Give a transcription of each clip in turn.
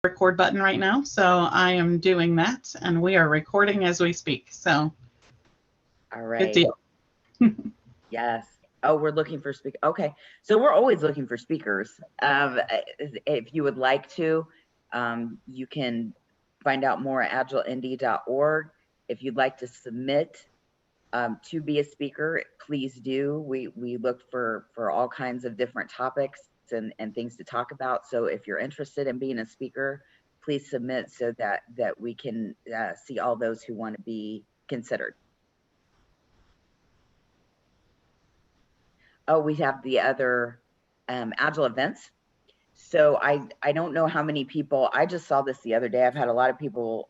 record button right now, so I am doing that, and we are recording as we speak. So, all right. Good deal. Yes. Oh, we're looking for speakers. Okay. So we're always looking for speakers. If you would like to, you can find out more at agileindy.org. If you'd like to submit to be a speaker, please do. We look for all kinds of different topics and things to talk about. So if you're interested in being a speaker, please submit so that we can see all those who want to be considered. Oh, we have the other Agile events. So I don't know how many people, I just saw this the other day. I've had a lot of people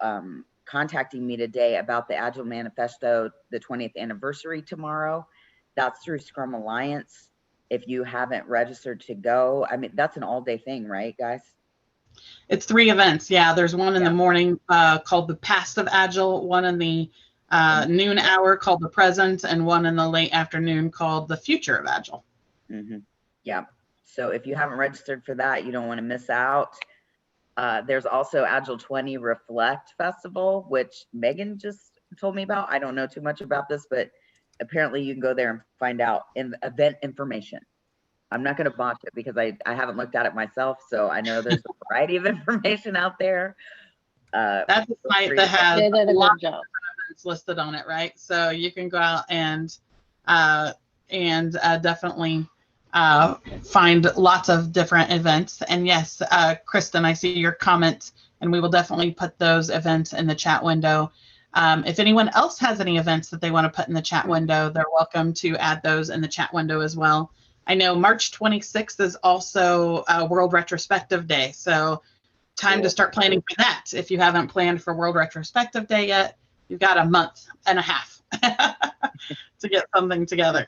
contacting me today about the Agile Manifesto, the 20th anniversary tomorrow. That's through Scrum Alliance. If you haven't registered to go, I mean, that's an all-day thing, right, guys? It's 3 events. Yeah, there's one in the morning called the Past of Agile, one in the noon hour called the Present, and one in the late afternoon called the Future of Agile. Yeah. So if you haven't registered for that, you don't want to miss out. There's also Agile 20 Reflect Festival, which Megan just told me about. I don't know too much about this, but apparently you can go there and find out in event information. I'm not going to botch it because I haven't looked at it myself, so I know there's a variety of information out there. That's a site that has a lot of events listed on it, right? So you can go out and definitely find lots of different events. And yes, Kristen, I see your comment, and we will definitely put those events in the chat window. If anyone else has any events that they want to put in the chat window, they're welcome to add those in the chat window as well. I know March 26th is also World Retrospective Day, so time to start planning for that. If you haven't planned for World Retrospective Day yet, you've got a month and a half to get something together.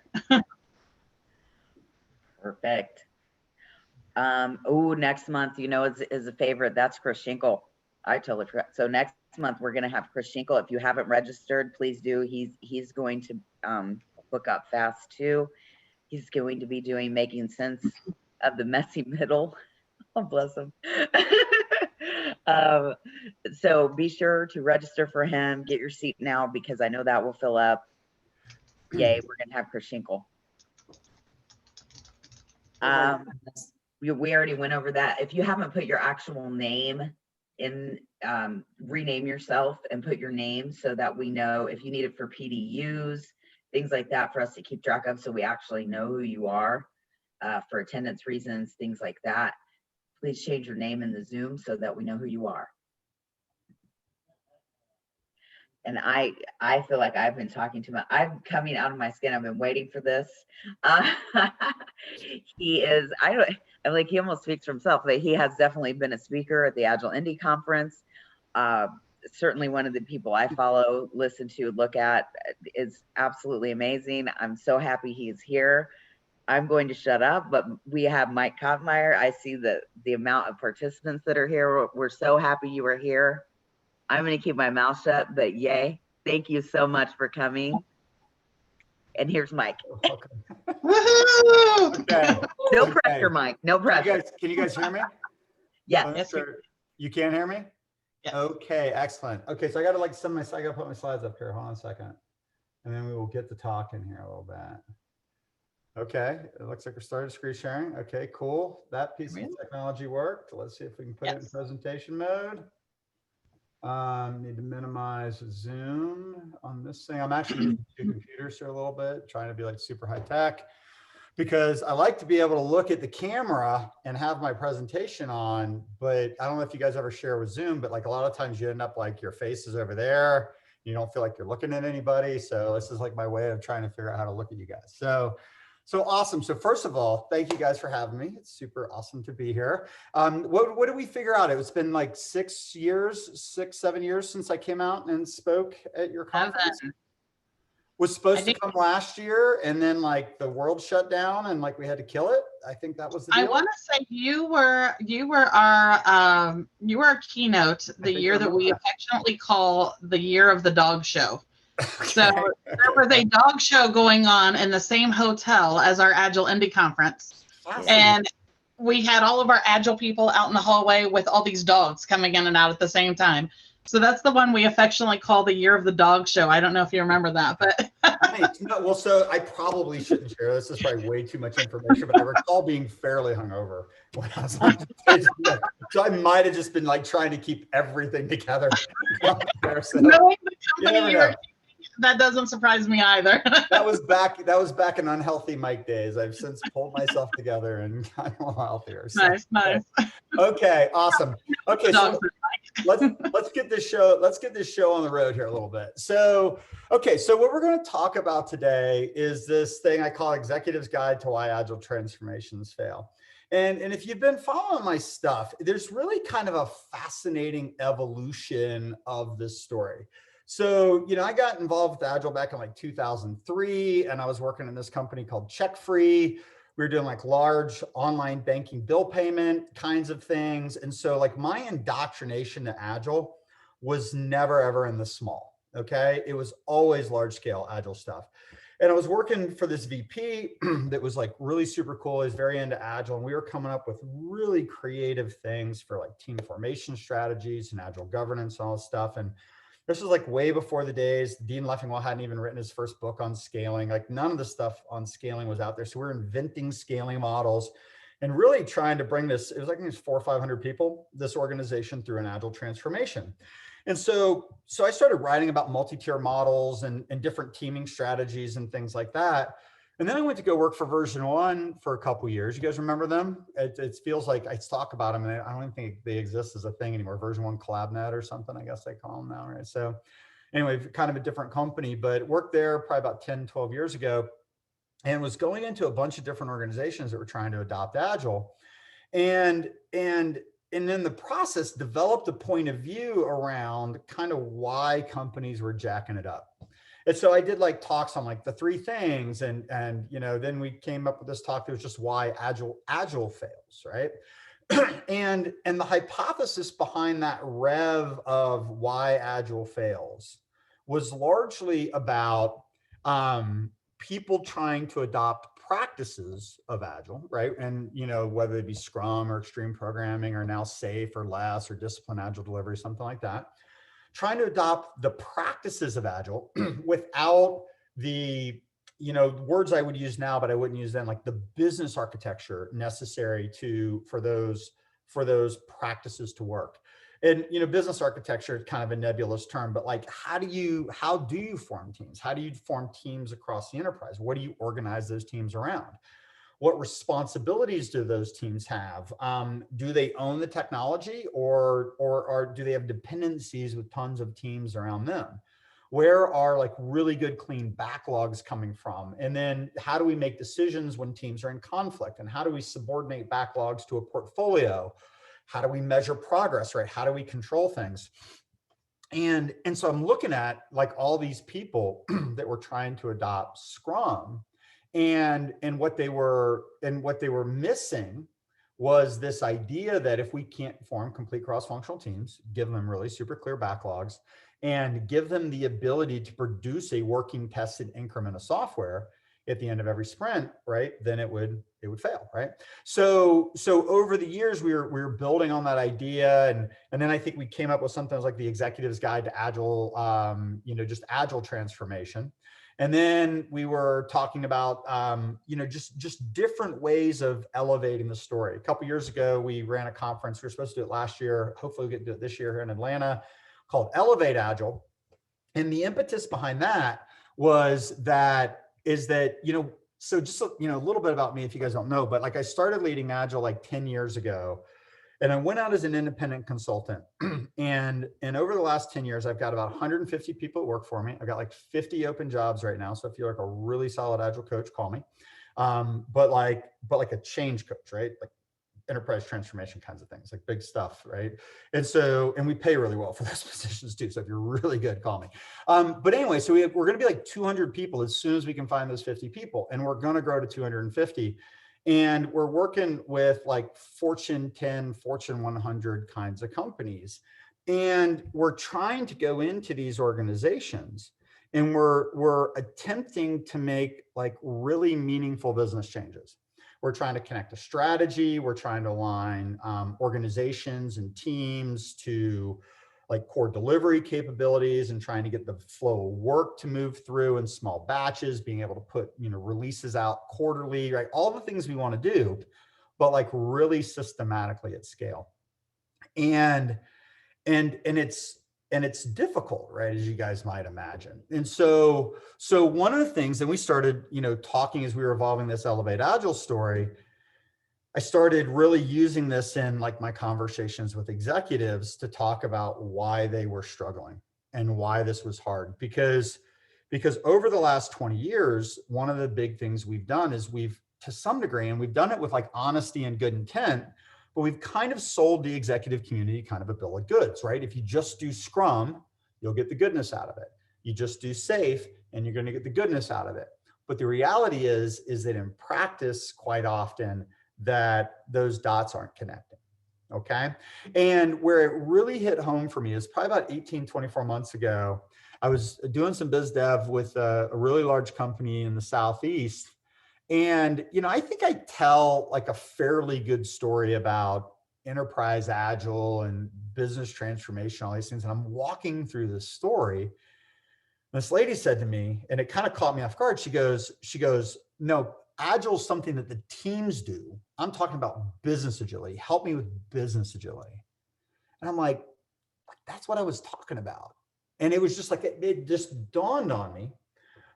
Perfect. Oh, next month, you know, is a favorite. That's Chris Schinkel. I totally forgot. So next month we're going to have Chris Schinkel. If you haven't registered, please do. He's going to book up fast too. He's going to be doing Making Sense of the Messy Middle. Oh, bless him. So be sure to register for him. Get your seat now because I know that will fill up. Yay, we're going to have Chris Schinkel. We already went over that. If you haven't put your actual name in, rename yourself and put your name so that we know if you need it for PDUs, things like that for us to keep track of so we actually know who you are for attendance reasons, things like that. Please change your name in the Zoom so that we know who you are. And I feel like I've been talking too much. I'm coming out of my skin. I've been waiting for this. He almost speaks for himself, but he has definitely been a speaker at the Agile Indie Conference. Certainly one of the people I follow, listen to, look at, is absolutely amazing. I'm so happy he's here. I'm going to shut up, but we have Mike Cottmeyer. I see the amount of participants that are here. We're so happy you are here. I'm going to keep my mouth shut, but yay. Thank you so much for coming. And here's Mike. Okay. No pressure, Mike. No pressure. Can you guys hear me? Yes. You can hear me? Yeah. Okay, excellent. Okay, so I got to I got to put my slides up here. Hold on a second. And then we will get to talking here a little bit. Okay, it looks like we're starting screen sharing. Okay, cool. That piece of technology worked. Let's see if we can put it in presentation mode. Need to minimize Zoom on this thing. I'm actually using 2 computers here a little bit, trying to be like super high tech, because I like to be able to look at the camera and have my presentation on, but I don't know if you guys ever share with Zoom, but like a lot of times you end up like your face is over there. You don't feel like you're looking at anybody. So this is like my way of trying to figure out how to look at you guys. So awesome. So first of all, thank you guys for having me. It's super awesome to be here. What did we figure out? It's been like 6, 7 years since I came out and spoke at your conference. Was supposed to come last year, and then like the world shut down and like we had to kill it. I think that was the deal. I want to say you were our keynote the year that we affectionately call the year of the dog show. Okay. So there was a dog show going on in the same hotel as our Agile Indie Conference. Awesome. And we had all of our Agile people out in the hallway with all these dogs coming in and out at the same time. So that's the one we affectionately call the Year of the Dog Show. I don't know if you remember that, but Nice. No, well, so I probably shouldn't share. This is probably way too much information, but I recall being fairly hungover when I was on stage. So I might have just been like trying to keep everything together. So, knowing the you company never you know. were, that doesn't surprise me either. That was back in unhealthy Mike days. I've since pulled myself together and gotten a little healthier. So, Nice. Okay, awesome. Okay, so Dogs. let's get this show on the road here a little bit. So, okay, so what we're going to talk about today is this thing I call Executive's Guide to Why Agile Transformations Fail. And if you've been following my stuff, there's really kind of a fascinating evolution of this story. So, I got involved with Agile back in like 2003, and I was working in this company called CheckFree. We were doing like large online banking bill payment kinds of things. And so like my indoctrination to Agile was never, ever in the small, okay? It was always large scale Agile stuff. And I was working for this VP that was like really super cool. He's very into Agile. And we were coming up with really creative things for like team formation strategies and Agile governance and all this stuff. And this was like way before the days. Dean Leffingwell hadn't even written his first book on scaling. Like none of the stuff on scaling was out there. So we're inventing scaling models and really trying to bring this, it was like 400 or 500 people, this organization through an Agile transformation. And so I started writing about multi-tier models and different teaming strategies and things like that. And then I went to go work for version 1 for a couple of years. You guys remember them? It feels like I talk about them and I don't even think they exist as a thing anymore. Version 1 CollabNet or something, I guess they call them now, right? So anyway, kind of a different company, but worked there probably about 10, 12 years ago and was going into a bunch of different organizations that were trying to adopt Agile. And in the process, developed a point of view around kind of why companies were jacking it up. And so I did like talks on like the 3 things and then we came up with this talk that was just why Agile fails, right? and the hypothesis behind that rev of why Agile fails was largely about people trying to adopt practices of Agile, right? And whether it be Scrum or extreme programming or now SAFe or less or disciplined Agile delivery, something like that. Trying to adopt the practices of Agile without the, words I would use now, but I wouldn't use then, like the business architecture necessary for those practices to work. And, business architecture is kind of a nebulous term, but like, how do you form teams? How do you form teams across the enterprise? What do you organize those teams around? What responsibilities do those teams have? Do they own the technology or do they have dependencies with tons of teams around them? Where are like really good, clean backlogs coming from? And then how do we make decisions when teams are in conflict? And how do we subordinate backlogs to a portfolio? How do we measure progress, right? How do we control things? And so I'm looking at like all these people that were trying to adopt Scrum. And what they were missing was this idea that if we can't form complete cross-functional teams, give them really super clear backlogs, and give them the ability to produce a working tested increment of software at the end of every sprint, right? Then it would fail, right? So over the years we were building on that idea, and then I think we came up with something like the Executive's Guide to Agile, just Agile transformation. And then we were talking about, just different ways of elevating the story. A couple of years ago, we ran a conference. We were supposed to do it last year. Hopefully we get to do it this year here in Atlanta, called Elevate Agile. And the impetus behind that is that, so just, a little bit about me, if you guys don't know, but like I started leading Agile like 10 years ago. And I went out as an independent consultant. And over the last 10 years, I've got about 150 people that work for me. I've got like 50 open jobs right now. So if you're like a really solid Agile coach, call me. But like a change coach, right? Like enterprise transformation kinds of things, like big stuff, right? And we pay really well for those positions too. So if you're really good, call me. But anyway, so we're going to be like 200 people as soon as we can find those 50 people. And we're going to grow to 250. And we're working with like Fortune 10, Fortune 100 kinds of companies. And we're trying to go into these organizations and we're attempting to make like really meaningful business changes. We're trying to connect a strategy. We're trying to align organizations and teams to like core delivery capabilities and trying to get the flow of work to move through in small batches, being able to put, releases out quarterly, right? All the things we want to do, but like really systematically at scale. And it's difficult, right? As you guys might imagine. And so one of the things, and we started, talking as we were evolving this Elevate Agile story, I started really using this in like my conversations with executives to talk about why they were struggling and why this was hard. Because over the last 20 years, one of the big things we've done is to some degree, and we've done it with like honesty and good intent, but we've kind of sold the executive community kind of a bill of goods, right? If you just do Scrum, you'll get the goodness out of it. You just do SAFe and you're going to get the goodness out of it. But the reality is that in practice, quite often, that those dots aren't connecting, okay? And where it really hit home for me is probably about 18, 24 months ago. I was doing some biz dev with a really large company in the Southeast. And, I think I tell like a fairly good story about enterprise agile and business transformation, all these things. And I'm walking through this story. This lady said to me, and it kind of caught me off guard. She goes, no, Agile is something that the teams do. I'm talking about business agility. Help me with business agility. And I'm like, that's what I was talking about. And it was just like, it just dawned on me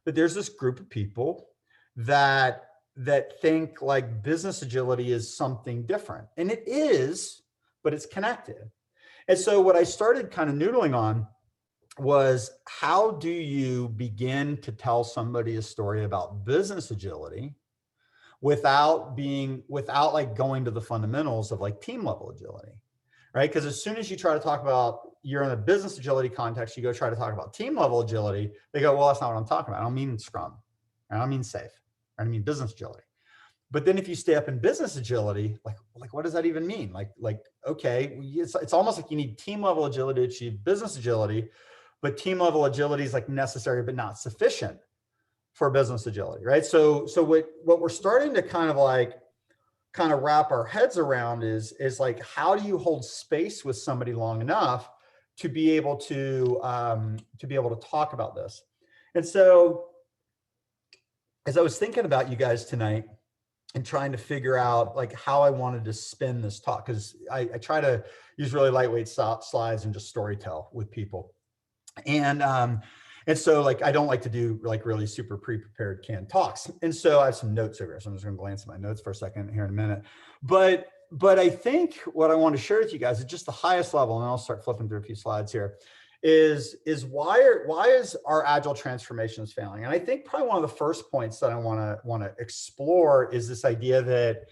that there's this group of people that think like business agility is something different. And it is, but it's connected. And so what I started kind of noodling on was, how do you begin to tell somebody a story about business agility without like going to the fundamentals of like team level agility, right? Because as soon as you try to talk about, you're in a business agility context, you go try to talk about team level agility, they go, well, that's not what I'm talking about. I don't mean Scrum. I don't mean SAFe. I mean business agility. But then if you stay up in business agility, like what does that even mean? Like, okay, it's almost like you need team level agility to achieve business agility, but team level agility is like necessary, but not sufficient for business agility, right? So what we're starting to kind of wrap our heads around is like, how do you hold space with somebody long enough to be able to talk about this? And so as I was thinking about you guys tonight and trying to figure out like how I wanted to spin this talk, because I try to use really lightweight slides and just storytell with people. And so like, I don't like to do like really super pre-prepared canned talks. And so I have some notes over here. So I'm just going to glance at my notes for a second here in a minute. But I think what I want to share with you guys at just the highest level, and I'll start flipping through a few slides here, is why is our agile transformations failing? And I think probably one of the first points that I want to explore is this idea that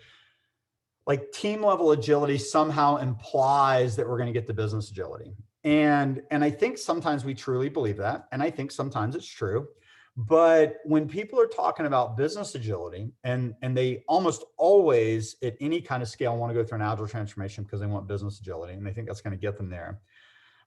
like team level agility somehow implies that we're going to get the business agility. And I think sometimes we truly believe that. And I think sometimes it's true. But when people are talking about business agility, and they almost always at any kind of scale want to go through an agile transformation because they want business agility and they think that's going to get them there.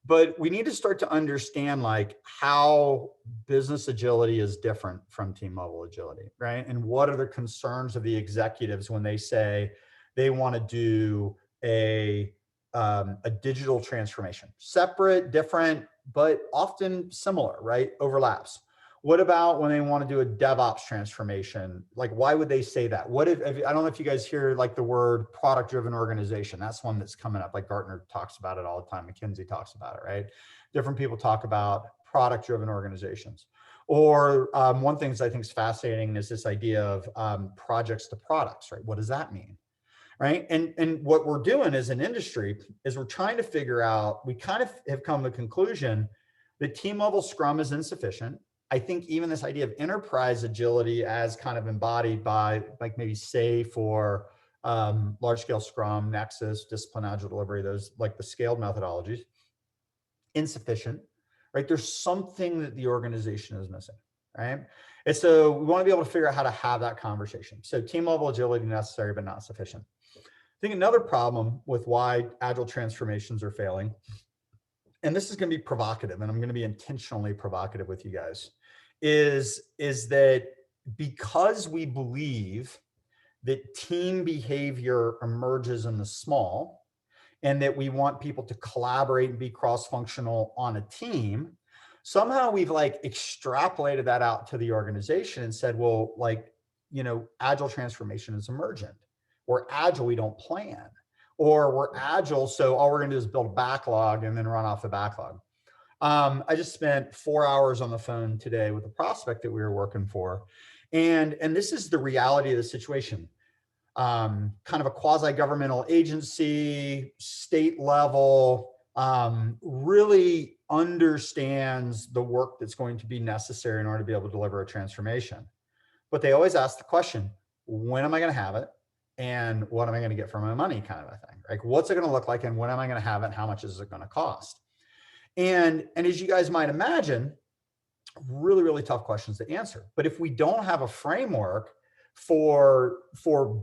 But we need to start to understand like how business agility is different from team level agility, right? And what are the concerns of the executives when they say they want to do a digital transformation? Separate, different, but often similar, right? Overlaps. What about when they want to do a DevOps transformation? Like, why would they say that? What if, I don't know if you guys hear like the word product-driven organization. That's one that's coming up. Like Gartner talks about it all the time. McKinsey talks about it, right? Different people talk about product-driven organizations. Or one thing that I think is fascinating is this idea of projects to products, right? What does that mean? Right. And what we're doing as an industry is we're trying to figure out, we kind of have come to the conclusion that team level Scrum is insufficient. I think even this idea of enterprise agility as kind of embodied by like maybe SAFe or large scale Scrum, Nexus, discipline, agile delivery, those like the scaled methodologies, insufficient, right? There's something that the organization is missing, right? And so we want to be able to figure out how to have that conversation. So team level agility necessary, but not sufficient. I think another problem with why agile transformations are failing, and this is going to be provocative, and I'm going to be intentionally provocative with you guys, is that because we believe that team behavior emerges in the small, and that we want people to collaborate and be cross-functional on a team. Somehow we've like extrapolated that out to the organization and said, well, like, you know, agile transformation is emergent. We're agile, we don't plan. Or we're agile, so all we're gonna do is build a backlog and then run off the backlog. I just spent 4 hours on the phone today with a prospect that we were working for. And this is the reality of the situation. Kind of a quasi-governmental agency, state level, really understands the work that's going to be necessary in order to be able to deliver a transformation. But they always ask the question, when am I going to have it? And what am I going to get for my money, kind of a thing. Like, what's it going to look like? And when am I going to have it? And how much is it going to cost? And as you guys might imagine, really, really tough questions to answer. But if we don't have a framework for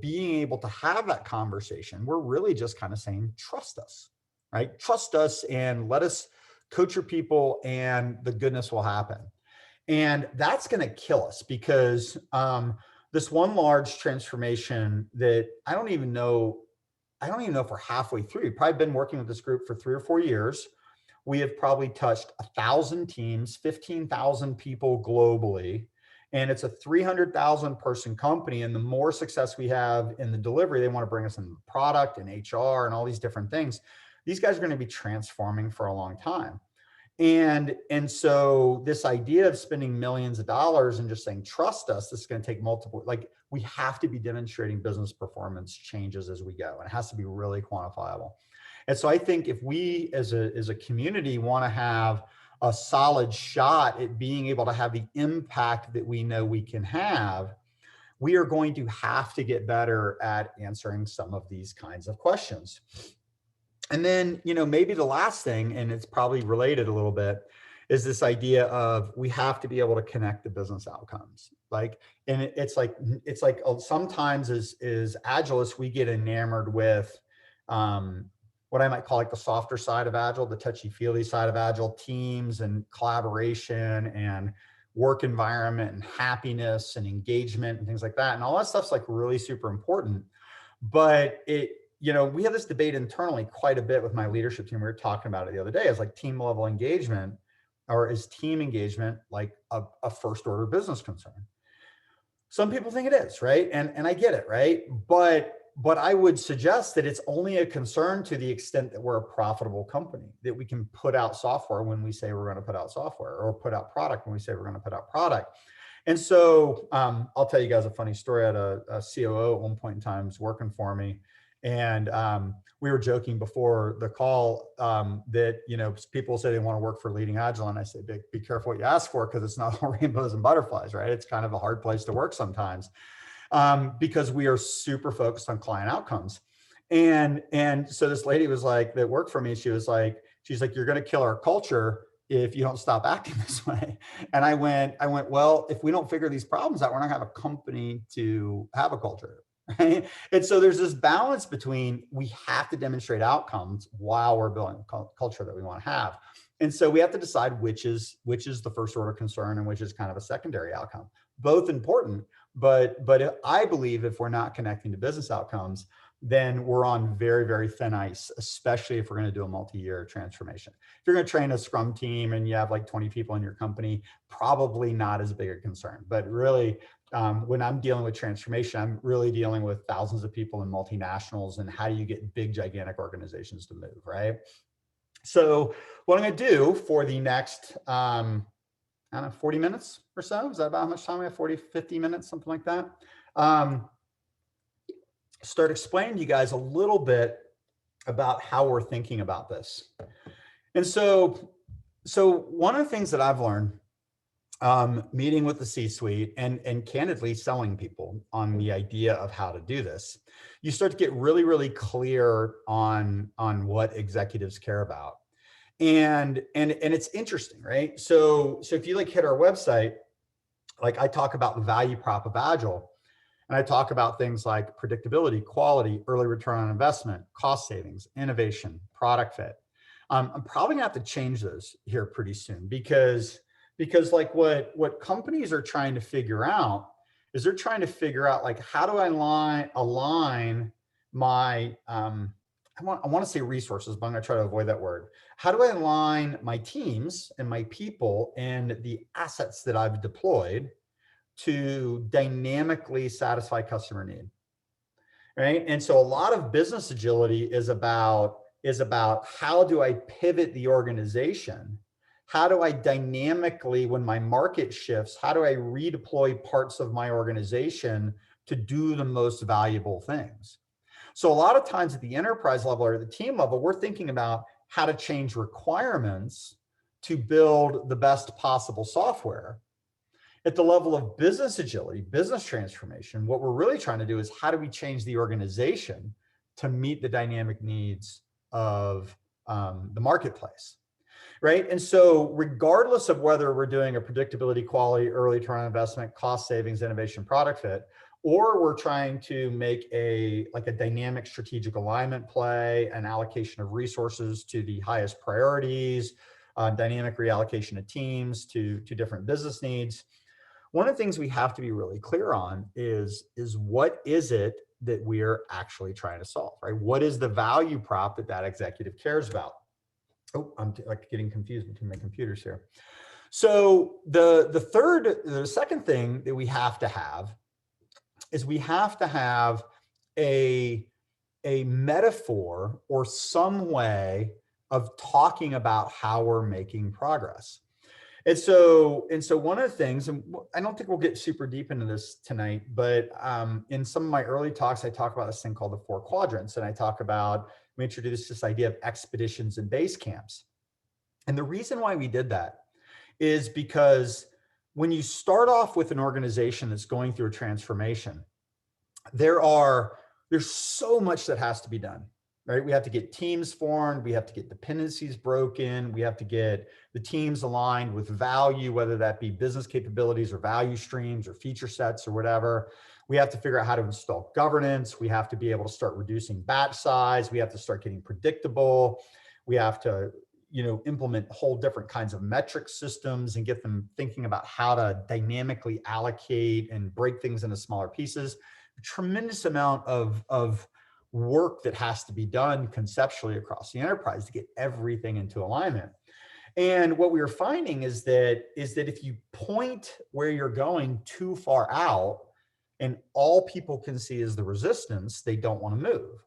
being able to have that conversation, we're really just kind of saying, trust us, right? Trust us and let us coach your people and the goodness will happen. And that's going to kill us because this one large transformation that I don't even know if we're halfway through. We've probably been working with this group for 3 or 4 years. We have probably touched 1,000 teams, 15,000 people globally, and it's a 300,000 person company. And the more success we have in the delivery, they want to bring us in the product and HR and all these different things. These guys are going to be transforming for a long time. And so this idea of spending millions of dollars and just saying, trust us, this is going to take multiple, like we have to be demonstrating business performance changes as we go. And it has to be really quantifiable. And so I think if we as a community want to have a solid shot at being able to have the impact that we know we can have, we are going to have to get better at answering some of these kinds of questions. And then, you know, maybe the last thing, and it's probably related a little bit, is this idea of we have to be able to connect the business outcomes. Like, and it's like sometimes as Agilists, we get enamored with what I might call like the softer side of Agile, the touchy-feely side of Agile, teams and collaboration and work environment and happiness and engagement and things like that. And all that stuff's like really super important. But we have this debate internally quite a bit with my leadership team. We were talking about it the other day. It's like team level engagement, or is team engagement like a first order business concern? Some people think it is, right? And I get it, right? But I would suggest that it's only a concern to the extent that we're a profitable company, that we can put out software when we say we're going to put out software, or put out product when we say we're going to put out product. And so I'll tell you guys a funny story. I had a COO at one point in time was working for me. And we were joking before the call that, people say they want to work for Leading Agile. And I say, be careful what you ask for, because it's not all rainbows and butterflies, right? It's kind of a hard place to work sometimes because we are super focused on client outcomes. And so this lady was like, that worked for me, she's like, you're going to kill our culture if you don't stop acting this way. And I went, well, if we don't figure these problems out, we're not going to have a company to have a culture. Right? And so there's this balance between, we have to demonstrate outcomes while we're building a culture that we want to have. And so we have to decide which is the first order concern and which is kind of a secondary outcome. Both important, but I believe if we're not connecting to business outcomes, then we're on very, very thin ice, especially if we're going to do a multi-year transformation. If you're going to train a Scrum team and you have like 20 people in your company, probably not as big a concern. But really, when I'm dealing with transformation, I'm really dealing with thousands of people in multinationals, and how do you get big, gigantic organizations to move, right? So what I'm going to do for the next, 40 minutes or so, is that about how much time we have? 40, 50 minutes, something like that. Start explaining to you guys a little bit about how we're thinking about this. And so one of the things that I've learned meeting with the C-suite and candidly selling people on the idea of how to do this, you start to get really, really clear on what executives care about. And it's interesting, right? So if you like hit our website, like I talk about the value prop of Agile, and I talk about things like predictability, quality, early return on investment, cost savings, innovation, product fit. I'm probably gonna have to change those here pretty soon because like what companies are trying to figure out is they're trying to figure out like, how do I align my, I want to say resources, but I'm going to try to avoid that word. How do I align my teams and my people and the assets that I've deployed to dynamically satisfy customer need? Right. And so a lot of business agility is about how do I pivot the organization? How do I dynamically, when my market shifts, how do I redeploy parts of my organization to do the most valuable things? So a lot of times at the enterprise level or the team level, we're thinking about how to change requirements to build the best possible software. At the level of business agility, business transformation, what we're really trying to do is how do we change the organization to meet the dynamic needs of the marketplace, right? And so regardless of whether we're doing a predictability, quality, early return on investment, cost savings, innovation, product fit, or we're trying to make a dynamic strategic alignment play, an allocation of resources to the highest priorities, dynamic reallocation of teams to different business needs. One of the things we have to be really clear on is what is it that we're actually trying to solve, right? What is the value prop that executive cares about? Oh, I'm like getting confused between my computers here. So the second thing that we have to have is we have to have a metaphor or some way of talking about how we're making progress. And so one of the things, and I don't think we'll get super deep into this tonight, but in some of my early talks, I talk about this thing called the 4 quadrants. And I talk about, we introduced this idea of expeditions and base camps. And the reason why we did that is because when you start off with an organization that's going through a transformation, there's so much that has to be done, right? We have to get teams formed. We have to get dependencies broken. We have to get the teams aligned with value, whether that be business capabilities or value streams or feature sets or whatever. We have to figure out how to install governance. We have to be able to start reducing batch size. We have to start getting predictable. We have to, implement whole different kinds of metric systems and get them thinking about how to dynamically allocate and break things into smaller pieces. A tremendous amount of work that has to be done conceptually across the enterprise to get everything into alignment. And what we were finding is that if you point where you're going too far out and all people can see is the resistance, they don't want to move.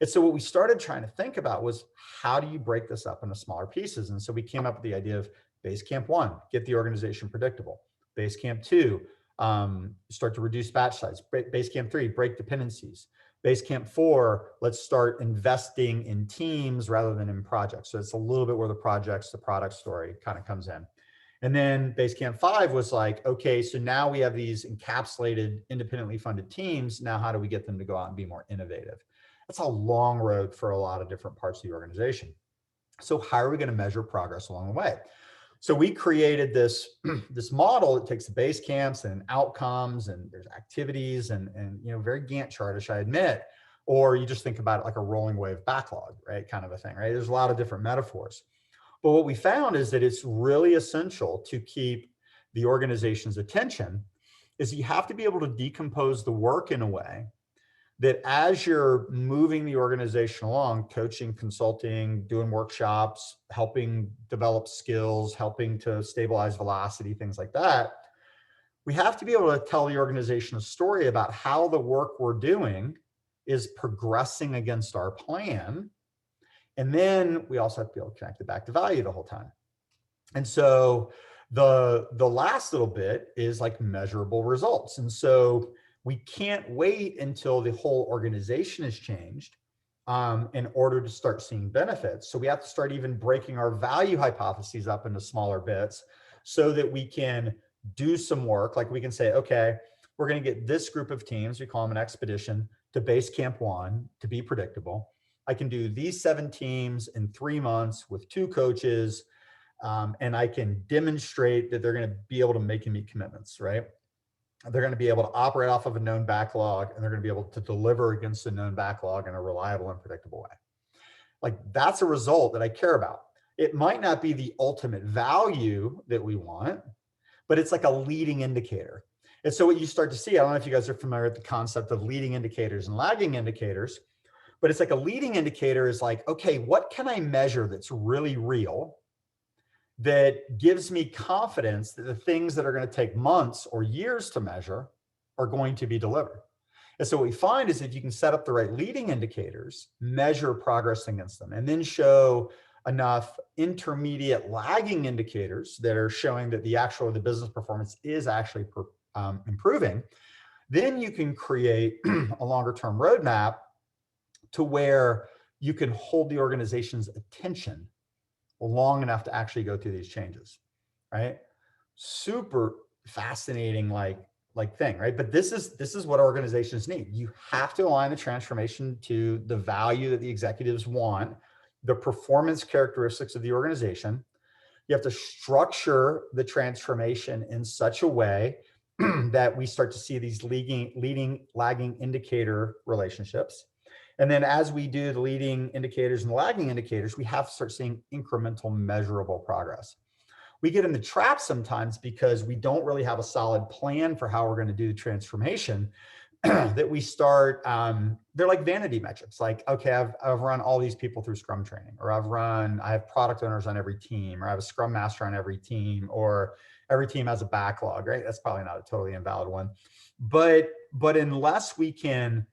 And so what we started trying to think about was, how do you break this up into smaller pieces? And so we came up with the idea of base camp 1, get the organization predictable. Base camp 2, start to reduce batch size. Base camp 3, break dependencies. Base camp 4, let's start investing in teams rather than in projects. So it's a little bit where the product story kind of comes in. And then base camp 5 was like, okay, so now we have these encapsulated, independently funded teams. Now, how do we get them to go out and be more innovative? That's a long road for a lot of different parts of the organization. So how are we going to measure progress along the way? So we created this model that takes the base camps and outcomes, and there's activities and very Gantt chartish, I admit, or you just think about it like a rolling wave backlog, right? Kind of a thing, right? There's a lot of different metaphors. But what we found is that it's really essential to keep the organization's attention is you have to be able to decompose the work in a way that as you're moving the organization along, coaching, consulting, doing workshops, helping develop skills, helping to stabilize velocity, things like that, we have to be able to tell the organization a story about how the work we're doing is progressing against our plan. And then we also have to be able to connect it back to value the whole time. And so the last little bit is like measurable results. And so we can't wait until the whole organization has changed in order to start seeing benefits. So we have to start even breaking our value hypotheses up into smaller bits so that we can do some work. Like we can say, okay, we're going to get this group of teams, we call them an expedition, to base camp 1 to be predictable. I can do these 7 teams in 3 months with 2 coaches, and I can demonstrate that they're going to be able to make and meet commitments, right? They're going to be able to operate off of a known backlog, and they're going to be able to deliver against a known backlog in a reliable and predictable way. Like, that's a result that I care about. It might not be the ultimate value that we want, but it's like a leading indicator. And so what you start to see, I don't know if you guys are familiar with the concept of leading indicators and lagging indicators, but it's like a leading indicator is like, okay, what can I measure that's really real, that gives me confidence that the things that are going to take months or years to measure are going to be delivered. And so what we find is if you can set up the right leading indicators, measure progress against them, and then show enough intermediate lagging indicators that are showing that the business performance is actually improving, then you can create a longer term roadmap to where you can hold the organization's attention long enough to actually go through these changes, right? Super fascinating, like thing, right? But this is what organizations need. You have to align the transformation to the value that the executives want, the performance characteristics of the organization. You have to structure the transformation in such a way that we start to see these leading lagging indicator relationships. And then as we do the leading indicators and the lagging indicators, we have to start seeing incremental measurable progress. We get in the trap sometimes because we don't really have a solid plan for how we're going to do the transformation that we start, they're like vanity metrics. Like, okay, I've run all these people through Scrum training, or I have product owners on every team, or I have a Scrum master on every team, or every team has a backlog, right? That's probably not a totally invalid one. But unless we can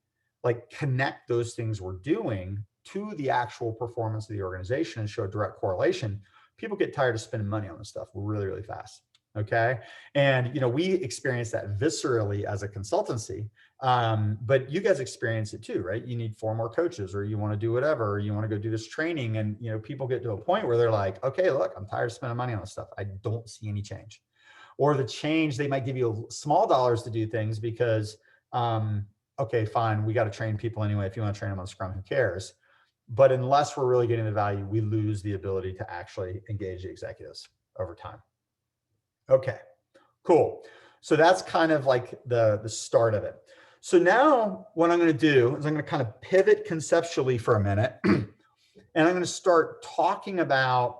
like connect those things we're doing to the actual performance of the organization and show a direct correlation, people get tired of spending money on this stuff really, really fast. Okay. And, we experience that viscerally as a consultancy. But you guys experience it too, right? You need 4 more coaches, or you want to do whatever, or you want to go do this training. And, people get to a point where they're like, okay, look, I'm tired of spending money on this stuff. I don't see any change. Or the change, they might give you small dollars to do things because, okay, fine, we got to train people anyway. If you want to train them on Scrum, who cares? But unless we're really getting the value, we lose the ability to actually engage the executives over time. Okay, cool. So that's kind of like the start of it. So now what I'm going to do is I'm going to kind of pivot conceptually for a minute, and I'm going to start talking about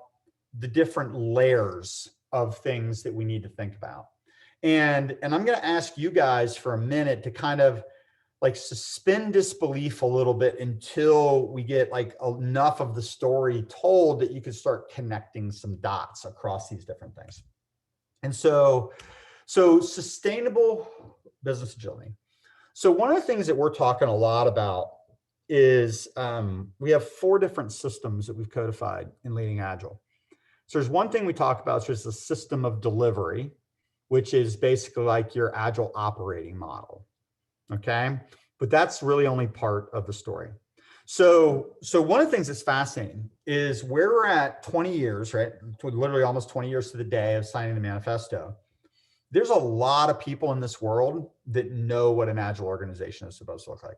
the different layers of things that we need to think about. And I'm going to ask you guys for a minute to kind of like suspend disbelief a little bit until we get like enough of the story told that you can start connecting some dots across these different things. And so sustainable business agility. So one of the things that we're talking a lot about is we have 4 different systems that we've codified in Leading Agile. So there's one thing we talk about, so there's the system of delivery, which is basically like your Agile operating model. Okay, but that's really only part of the story. So one of the things that's fascinating is where we're at 20 years, right? Literally almost 20 years to the day of signing the manifesto. There's a lot of people in this world that know what an Agile organization is supposed to look like.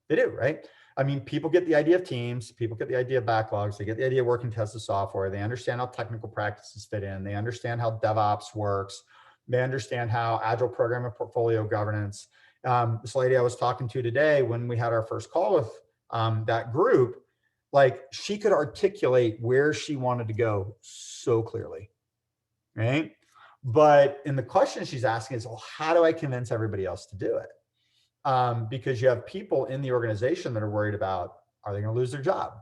They do, right? I mean, people get the idea of teams, people get the idea of backlogs, they get the idea of working tested software, they understand how technical practices fit in, they understand how DevOps works, they understand how Agile program and portfolio governance. This lady I was talking to today, when we had our first call with that group, like she could articulate where she wanted to go so clearly, right? But in the question she's asking is, well, how do I convince everybody else to do it? Because you have people in the organization that are worried about, are they going to lose their job?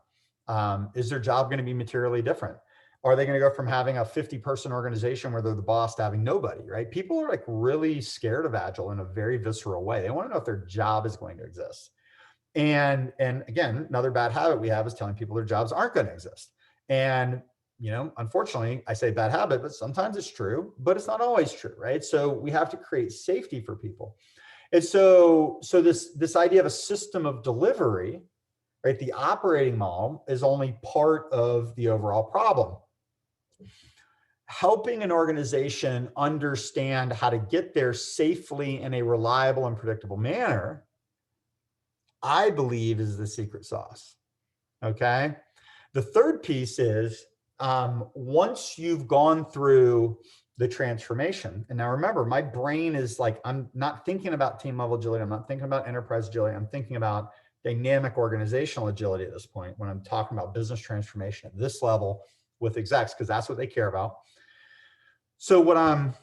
Is their job going to be materially different? Are they going to go from having a 50-person organization where they're the boss to having nobody, right? People are like really scared of Agile in a very visceral way. They want to know if their job is going to exist. And again, another bad habit we have is telling people their jobs aren't going to exist. And, unfortunately, I say bad habit, but sometimes it's true, but it's not always true, right? So we have to create safety for people. And so this idea of a system of delivery, right? The operating model is only part of the overall problem. Helping an organization understand how to get there safely in a reliable and predictable manner, I believe, is the secret sauce. Okay. The third piece is once you've gone through the transformation, and now remember, my brain is like, I'm not thinking about team level agility. I'm not thinking about enterprise agility. I'm thinking about dynamic organizational agility at this point when I'm talking about business transformation at this level with execs, because that's what they care about. So what I'm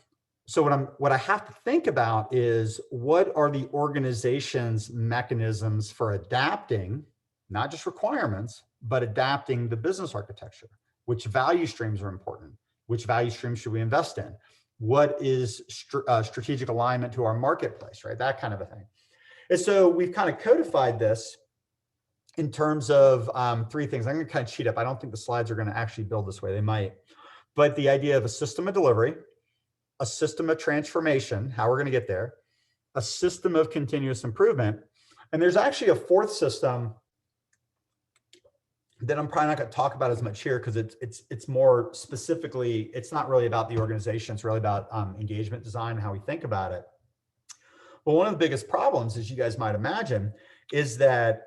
So what I have to think about is, what are the organization's mechanisms for adapting, not just requirements, but adapting the business architecture? Which value streams are important? Which value streams should we invest in? What is strategic alignment to our marketplace, right? That kind of a thing. And so we've kind of codified this in terms of 3 things. I'm going to kind of cheat up. I don't think the slides are going to actually build this way. They might. But the idea of a system of delivery, a system of transformation, how we're going to get there, a system of continuous improvement. And there's actually a 4th system that I'm probably not going to talk about as much here, because it's more specifically, it's not really about the organization. It's really about engagement design and how we think about it. But one of the biggest problems, as you guys might imagine, is that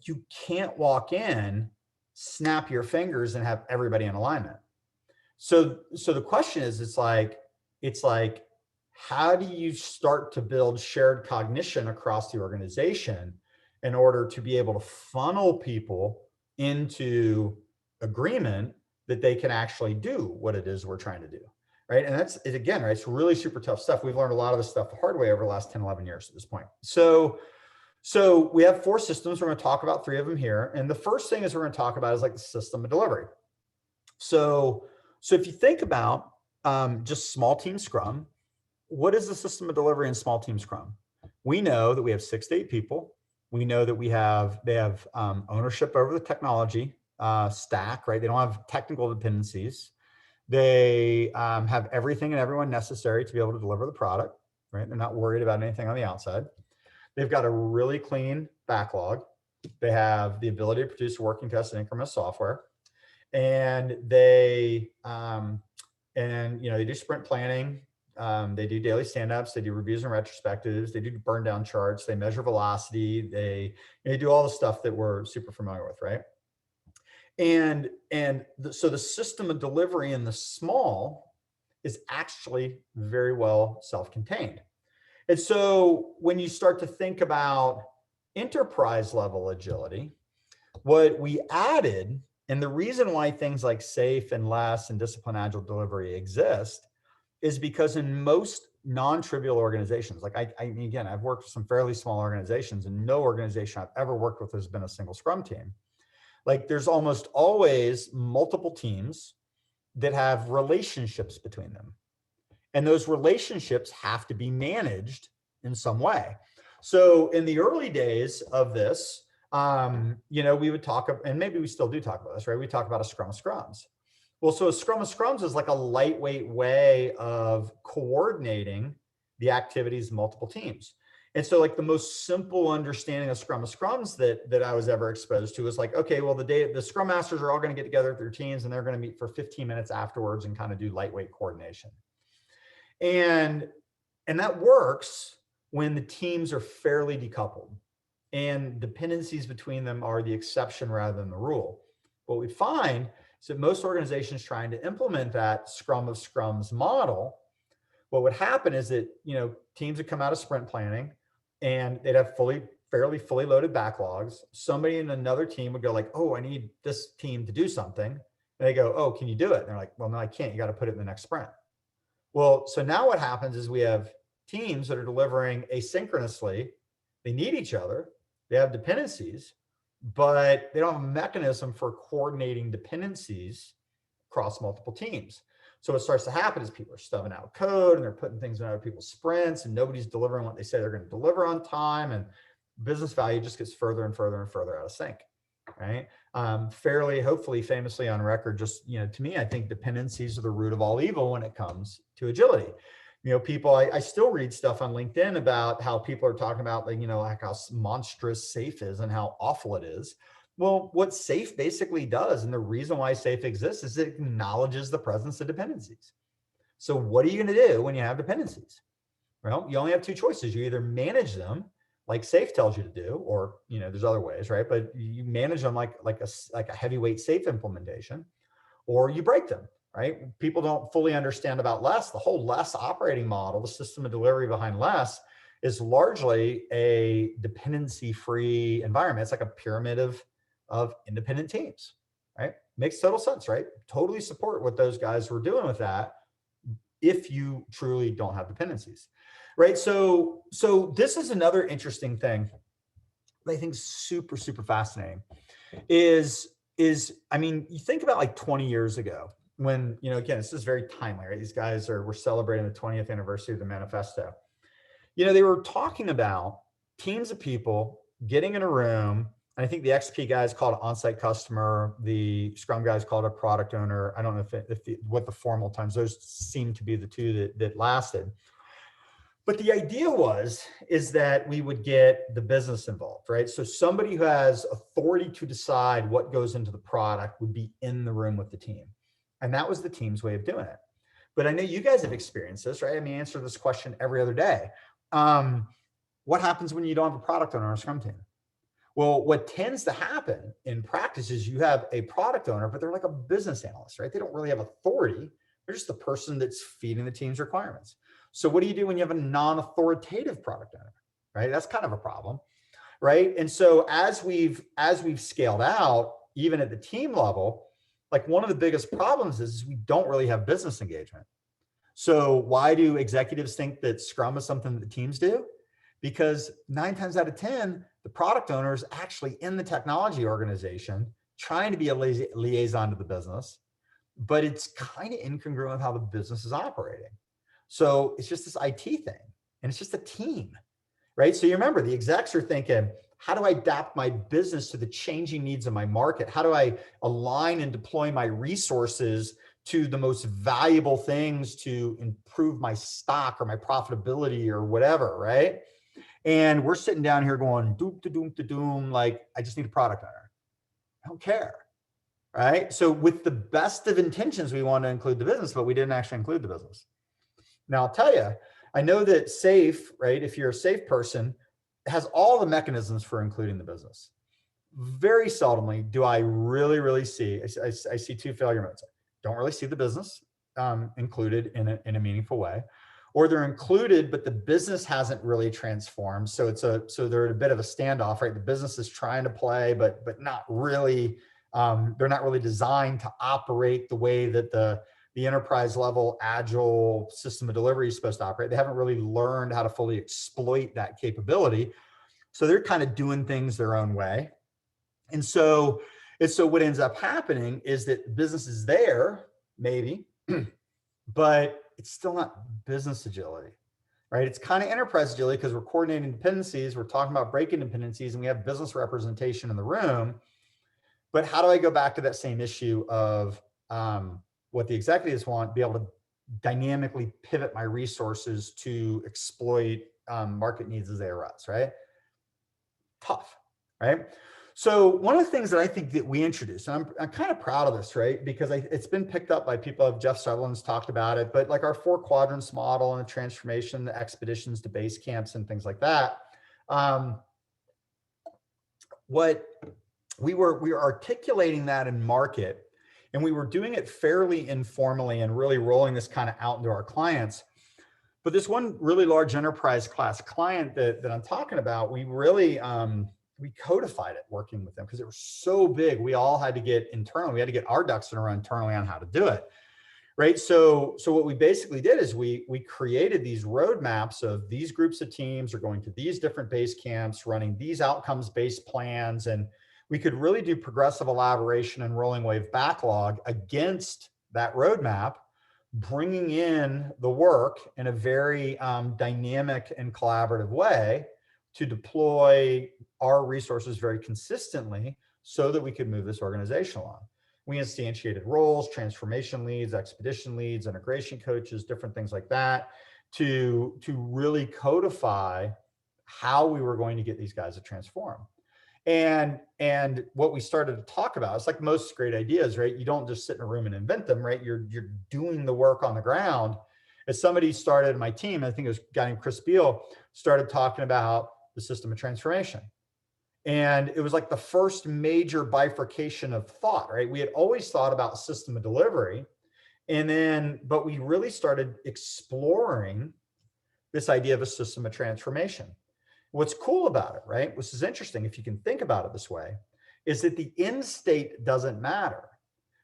you can't walk in, snap your fingers, and have everybody in alignment. So the question is, it's like, how do you start to build shared cognition across the organization in order to be able to funnel people into agreement that they can actually do what it is we're trying to do, right? And that's, again, right, it's really super tough stuff. We've learned a lot of this stuff the hard way over the last 10, 11 years at this point. So we have 4 systems. We're going to talk about 3 of them here. And the first thing is we're going to talk about is like the system of delivery. So if you think about just small team Scrum, what is the system of delivery in small team Scrum? We know that we have 6 to 8 people. We know that they have ownership over the technology stack, right? They don't have technical dependencies. They have everything and everyone necessary to be able to deliver the product, right? They're not worried about anything on the outside. They've got a really clean backlog. They have the ability to produce working test and increment software. And they do sprint planning. They do daily stand-ups. They do reviews and retrospectives. They do burn down charts. They measure velocity. They do all the stuff that we're super familiar with, right? So the system of delivery in the small is actually very well self-contained. And so when you start to think about enterprise level agility, what we added, and the reason why things like SAFe and LESS and disciplined agile delivery exist, is because in most non-trivial organizations, like again, I've worked with some fairly small organizations, and no organization I've ever worked with has been a single Scrum team. Like, there's almost always multiple teams that have relationships between them. And those relationships have to be managed in some way. So in the early days of this, we would talk, and maybe we still do talk about this, right? We talk about a Scrum of Scrums. Well, so a Scrum of Scrums is like a lightweight way of coordinating the activities of multiple teams. And so like the most simple understanding of Scrum of Scrums that I was ever exposed to was like, okay, well, the Scrum Masters are all going to get together with their teams, and they're going to meet for 15 minutes afterwards and kind of do lightweight coordination. And that works when the teams are fairly decoupled and dependencies between them are the exception rather than the rule. What we find is that most organizations trying to implement that Scrum of Scrums model, what would happen is that, teams would come out of sprint planning and they'd have fairly fully loaded backlogs. Somebody in another team would go like, oh, I need this team to do something. And they go, oh, can you do it? And they're like, well, no, I can't. You got to put it in the next sprint. Well, so now what happens is we have teams that are delivering asynchronously. They need each other. They have dependencies, but they don't have a mechanism for coordinating dependencies across multiple teams. So what starts to happen is people are stubbing out code and they're putting things in other people's sprints, and nobody's delivering what they say they're going to deliver on time, and business value just gets further and further and further out of sync, right? Hopefully famously on record, just, to me, I think dependencies are the root of all evil when it comes to agility. I still read stuff on LinkedIn about how people are talking about like how monstrous SAFe is and how awful it is. Well, what SAFe basically does, and the reason why SAFe exists, is it acknowledges the presence of dependencies. So what are you going to do when you have dependencies? Well, you only have 2 choices. You either manage them like SAFe tells you to do, or there's other ways, right? But you manage them like a heavyweight SAFe implementation, or you break them. Right? People don't fully understand about LESS. The whole LESS operating model, the system of delivery behind LESS, is largely a dependency-free environment. It's like a pyramid of independent teams, right? Makes total sense, right? Totally support what those guys were doing with that. if you truly don't have dependencies, right? So this is another interesting thing that I think is super, super fascinating is, I mean, you think about like 20 years ago when, you know, again, this is very timely, right? These guys we're celebrating the 20th anniversary of the manifesto. You know, they were talking about teams of people getting in a room. And I think the XP guys called it on-site customer. The Scrum guys called it product owner. I don't know what the formal times, those seem to be the two that lasted. But the idea is that we would get the business involved, right? So somebody who has authority to decide what goes into the product would be in the room with the team. And that was the team's way of doing it. But I know you guys have experienced this, right? I mean, answer this question every other day. What happens when you don't have a product owner on a Scrum team? Well, what tends to happen in practice is you have a product owner, but they're like a business analyst, right? They don't really have authority. They're just the person that's feeding the team's requirements. So what do you do when you have a non-authoritative product owner, right? That's kind of a problem, right? And so as we've scaled out, even at the team level, like one of the biggest problems is we don't really have business engagement. So why do executives think that Scrum is something that the teams do? Because 9 times out of 10, the product owner is actually in the technology organization trying to be a liaison to the business, but it's kind of incongruent with how the business is operating. So it's just this IT thing, and it's just a team, right? So you remember the execs are thinking, how do I adapt my business to the changing needs of my market? How do I align and deploy my resources to the most valuable things to improve my stock or my profitability or whatever, right? And we're sitting down here going, doom to doom to doom, like, I just need a product owner. I don't care, right? So with the best of intentions, we want to include the business, but we didn't actually include the business. Now, I'll tell you, I know that SAFe, right, if you're a SAFe person, has all the mechanisms for including the business. Very seldomly do I really see, I see 2 failure modes. Don't really see the business included in a meaningful way, or they're included, but the business hasn't really transformed. So so they're at a bit of a standoff, right? The business is trying to play, but not really, they're not really designed to operate the way that the enterprise level Agile system of delivery is supposed to operate. They haven't really learned how to fully exploit that capability. So they're kind of doing things their own way. And so what ends up happening is that business is there, maybe, but it's still not business agility, right? It's kind of enterprise agility because we're coordinating dependencies, we're talking about breaking dependencies, and we have business representation in the room. But how do I go back to that same issue of what the executives want, be able to dynamically pivot my resources to exploit market needs as they arise, right? Tough, right? So one of the things that I think that we introduced, and I'm kind of proud of this, right? Because it's been picked up by people. Jeff Sutherland's talked about it, but like our 4 quadrants model and the transformation, the expeditions to base camps and things like that. What we were articulating that in market, and we were doing it fairly informally and really rolling this kind of out into our clients. But this one really large enterprise class client that I'm talking about, we really, we codified it working with them because it was so big. We all had to get internal. We had to get our ducks in a row internally on how to do it, right? So what we basically did is we created these roadmaps of these groups of teams are going to these different base camps, running these outcomes-based plans, and we could really do progressive elaboration and rolling wave backlog against that roadmap, bringing in the work in a very dynamic and collaborative way to deploy our resources very consistently so that we could move this organization along. We instantiated roles, transformation leads, expedition leads, integration coaches, different things like that to really codify how we were going to get these guys to transform. And what we started to talk about, it's like most great ideas, right? You don't just sit in a room and invent them, right? You're doing the work on the ground. As somebody started my team, I think it was a guy named Chris Beal, started talking about the system of transformation. And it was like the first major bifurcation of thought, right? We had always thought about system of delivery, but we really started exploring this idea of a system of transformation. What's cool about it, right, which is interesting if you can think about it this way, is that the end state doesn't matter.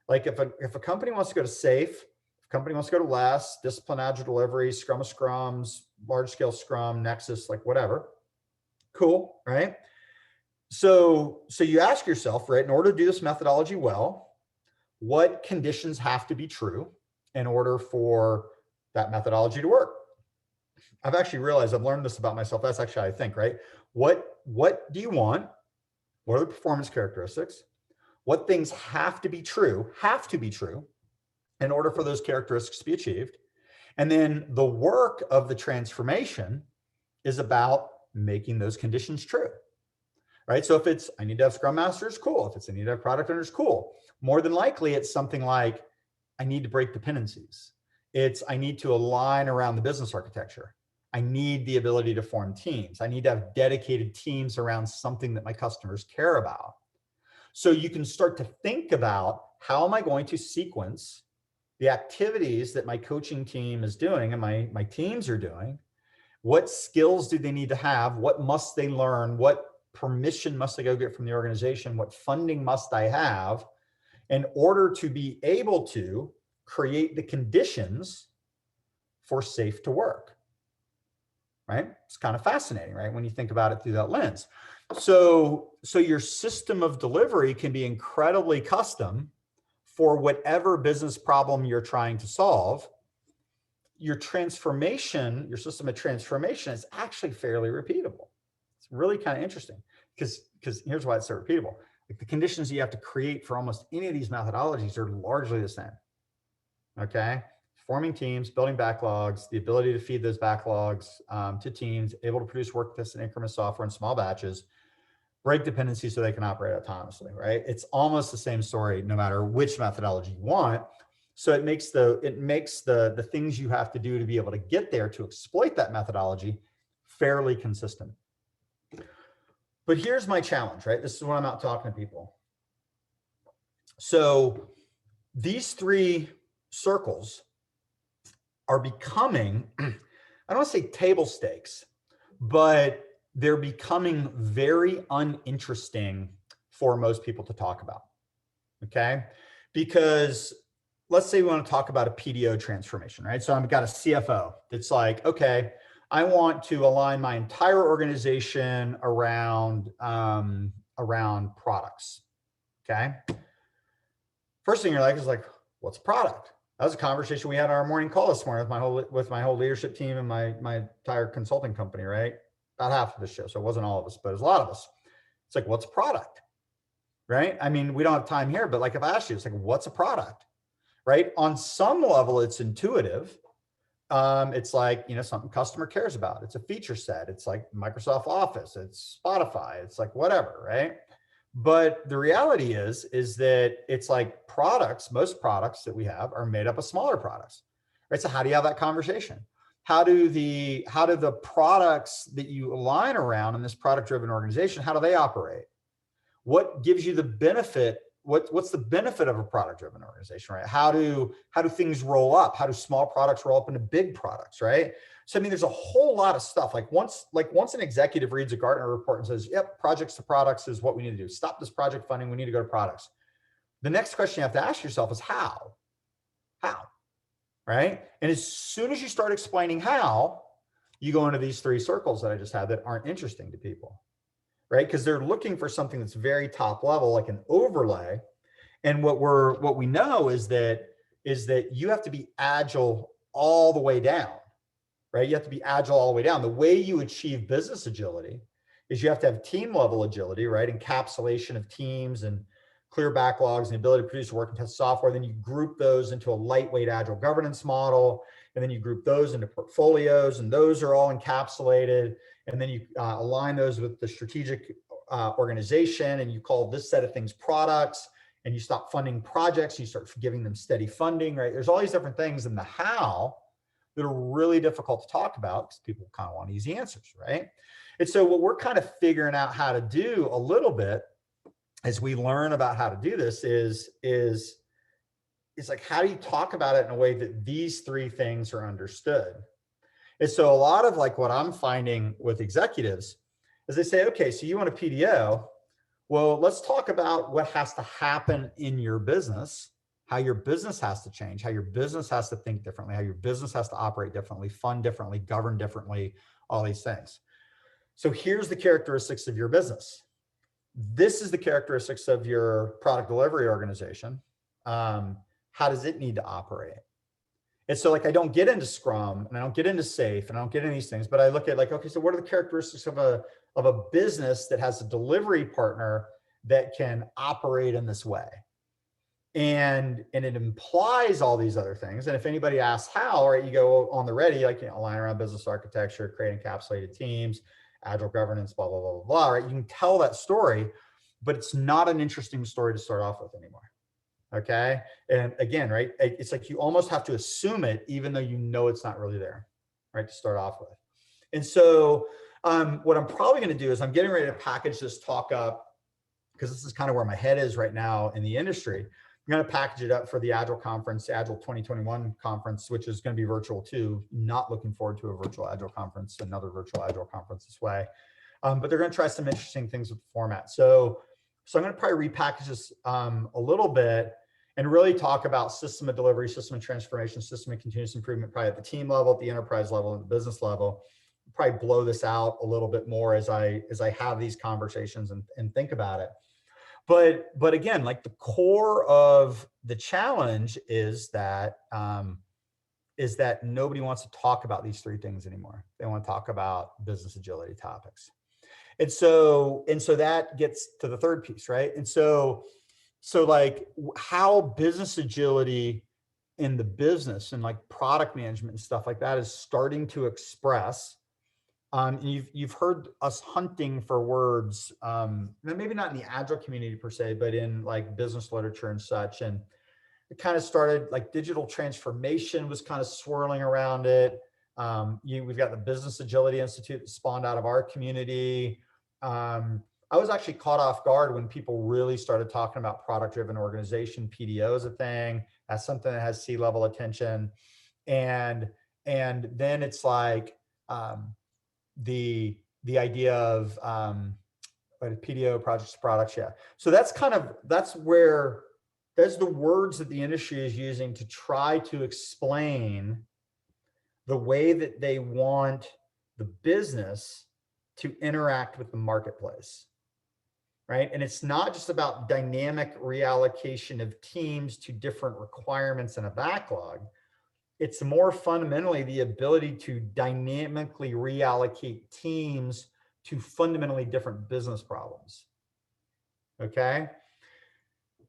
Like if a company wants to go to SAFe, if a company wants to go to less, discipline, agile delivery, scrum of scrums, large scale scrum, nexus, like whatever. Cool, right? So you ask yourself, right, in order to do this methodology well, what conditions have to be true in order for that methodology to work? I've actually realized, I've learned this about myself. That's actually how I think, right? What do you want? What are the performance characteristics? What things have to be true in order for those characteristics to be achieved? And then the work of the transformation is about making those conditions true, right? So if it's, I need to have scrum masters, cool. If it's, I need to have product owners, cool. More than likely, it's something like, I need to break dependencies. It's, I need to align around the business architecture. I need the ability to form teams. I need to have dedicated teams around something that my customers care about. So you can start to think about, how am I going to sequence the activities that my coaching team is doing and my teams are doing? What skills do they need to have? What must they learn? What permission must I go get from the organization? What funding must I have in order to be able to create the conditions for safe to work? Right? It's kind of fascinating, right? When you think about it through that lens. So your system of delivery can be incredibly custom for whatever business problem you're trying to solve. Your transformation, your system of transformation is actually fairly repeatable. It's really kind of interesting because here's why it's so repeatable. Like the conditions you have to create for almost any of these methodologies are largely the same. Okay. Forming teams, building backlogs, the ability to feed those backlogs to teams, able to produce work test and increment software in small batches, break dependencies so they can operate autonomously, right? It's almost the same story no matter which methodology you want. So it makes the things you have to do to be able to get there to exploit that methodology fairly consistent. But here's my challenge, right? This is when I'm out talking to people. So these three circles are becoming, I don't want to say table stakes, but they're becoming very uninteresting for most people to talk about, okay? Because let's say we want to talk about a PDO transformation, right? So I've got a CFO that's like, okay, I want to align my entire organization around products, okay? First thing you're like is like, what's product? That was a conversation we had on our morning call this morning with my whole leadership team and my entire consulting company, right? About half of the show. So it wasn't all of us, but it was a lot of us. It's like, what's a product, right? I mean, we don't have time here, but like if I asked you, it's like, what's a product, right? On some level, it's intuitive. It's like, you know, something customer cares about. It's a feature set. It's like Microsoft Office. It's Spotify. It's like whatever, right? But the reality is that it's like products, most products that we have are made up of smaller products, right? So how do you have that conversation? How do the products that you align around in this product-driven organization, how do they operate? What gives you the benefit? What's the benefit of a product-driven organization, right? How do things roll up? How do small products roll up into big products, right? So, I mean, there's a whole lot of stuff. Like once an executive reads a Gartner report and says, yep, projects to products is what we need to do. Stop this project funding. We need to go to products. The next question you have to ask yourself is how? How, right? And as soon as you start explaining how, you go into these three circles that I just had that aren't interesting to people, right? Because they're looking for something that's very top level, like an overlay. And what we know is that you have to be agile all the way down, right? You have to be agile all the way down. The way you achieve business agility is you have to have team level agility, right? Encapsulation of teams and clear backlogs and the ability to produce work and test software. Then you group those into a lightweight agile governance model. And then you group those into portfolios, and those are all encapsulated. And then you align those with the strategic organization, and you call this set of things products, and you stop funding projects, you start giving them steady funding, right? There's all these different things in the how that are really difficult to talk about because people kind of want easy answers, right? And so what we're kind of figuring out how to do a little bit as we learn about how to do this is it's like, how do you talk about it in a way that these three things are understood? And so a lot of like what I'm finding with executives is they say, okay, so you want a PDO. Well, let's talk about what has to happen in your business. how your business has to change, how your business has to think differently, how your business has to operate differently, fund differently, govern differently, all these things. So here's the characteristics of your business. This is the characteristics of your product delivery organization. How does it need to operate? And so like, I don't get into Scrum and I don't get into SAFe and I don't get into these things, but I look at like, okay, so what are the characteristics of a business that has a delivery partner that can operate in this way? And it implies all these other things. And if anybody asks how, right, you go on the ready, like, align around business architecture, create encapsulated teams, agile governance, blah, blah, blah, blah, blah, right? You can tell that story, but it's not an interesting story to start off with anymore. Okay. And again, right, it's like you almost have to assume it, even though you know it's not really there, right, to start off with. And so what I'm probably going to do is I'm getting ready to package this talk up, because this is kind of where my head is right now in the industry. I'm going to package it up for the Agile conference, Agile 2021 conference, which is going to be virtual too. Not looking forward to a virtual Agile conference, another virtual Agile conference this way. But they're going to try some interesting things with the format. So I'm going to probably repackage this a little bit and really talk about system of delivery, system of transformation, system of continuous improvement, probably at the team level, at the enterprise level, and the business level. Probably blow this out a little bit more as I have these conversations and think about it. But again, like the core of the challenge is that nobody wants to talk about these three things anymore. They want to talk about business agility topics. And so that gets to the third piece, right? And so like how business agility in the business and like product management and stuff like that is starting to express. You've heard us hunting for words, maybe not in the Agile community per se, but in like business literature and such. And it kind of started like digital transformation was kind of swirling around it. We've got the Business Agility Institute that spawned out of our community. I was actually caught off guard when people really started talking about product-driven organization. PDO is a thing. That's something that has C-level attention. And then it's like, the idea of PDO, projects to products, yeah. So that's the words that the industry is using to try to explain the way that they want the business to interact with the marketplace, right? And it's not just about dynamic reallocation of teams to different requirements in a backlog. It's more fundamentally the ability to dynamically reallocate teams to fundamentally different business problems. Okay.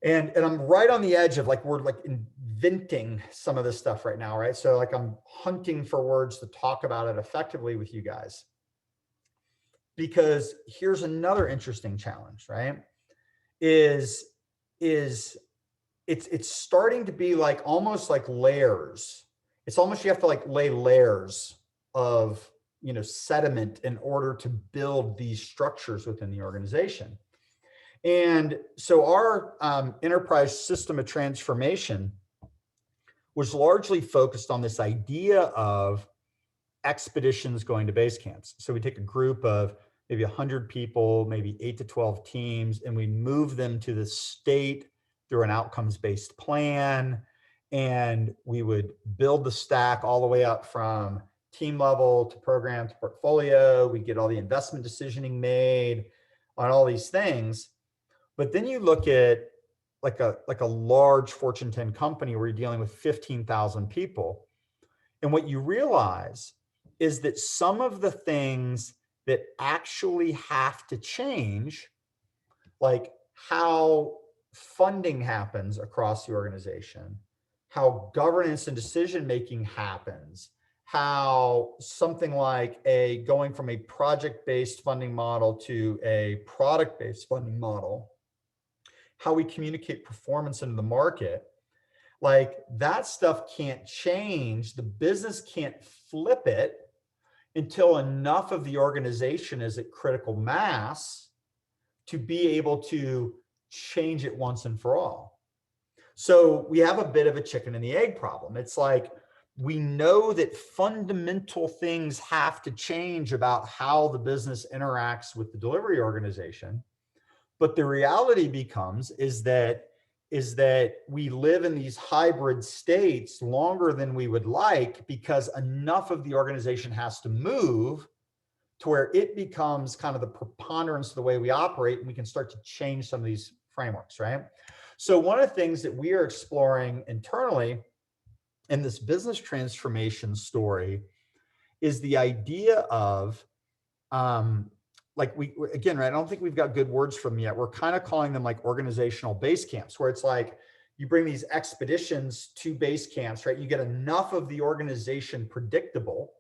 And I'm right on the edge of like, we're like inventing some of this stuff right now, right? So like I'm hunting for words to talk about it effectively with you guys. Because here's another interesting challenge, right? It's starting to be like almost like layers. It's almost, you have to like lay layers of, sediment in order to build these structures within the organization. And so our enterprise system of transformation was largely focused on this idea of expeditions going to base camps. So we take a group of maybe 100 people, maybe 8 to 12 teams, and we move them to the state through an outcomes-based plan. And we would build the stack all the way up from team level to program to portfolio. We get all the investment decisioning made on all these things. But then you look at like a large Fortune 10 company where you're dealing with 15,000 people. And what you realize is that some of the things that actually have to change, like how funding happens across the organization, how governance and decision-making happens, how something like going from a project-based funding model to a product-based funding model, how we communicate performance into the market, like that stuff can't change. The business can't flip it until enough of the organization is at critical mass to be able to change it once and for all. So we have a bit of a chicken and the egg problem. It's like, we know that fundamental things have to change about how the business interacts with the delivery organization. But the reality is that is that we live in these hybrid states longer than we would like because enough of the organization has to move to where it becomes kind of the preponderance of the way we operate, and we can start to change some of these frameworks, right? So one of the things that we are exploring internally in this business transformation story is the idea of, like again, right, I don't think we've got good words for them yet. We're kind of calling them like organizational base camps, where it's like you bring these expeditions to base camps, right? You get enough of the organization predictable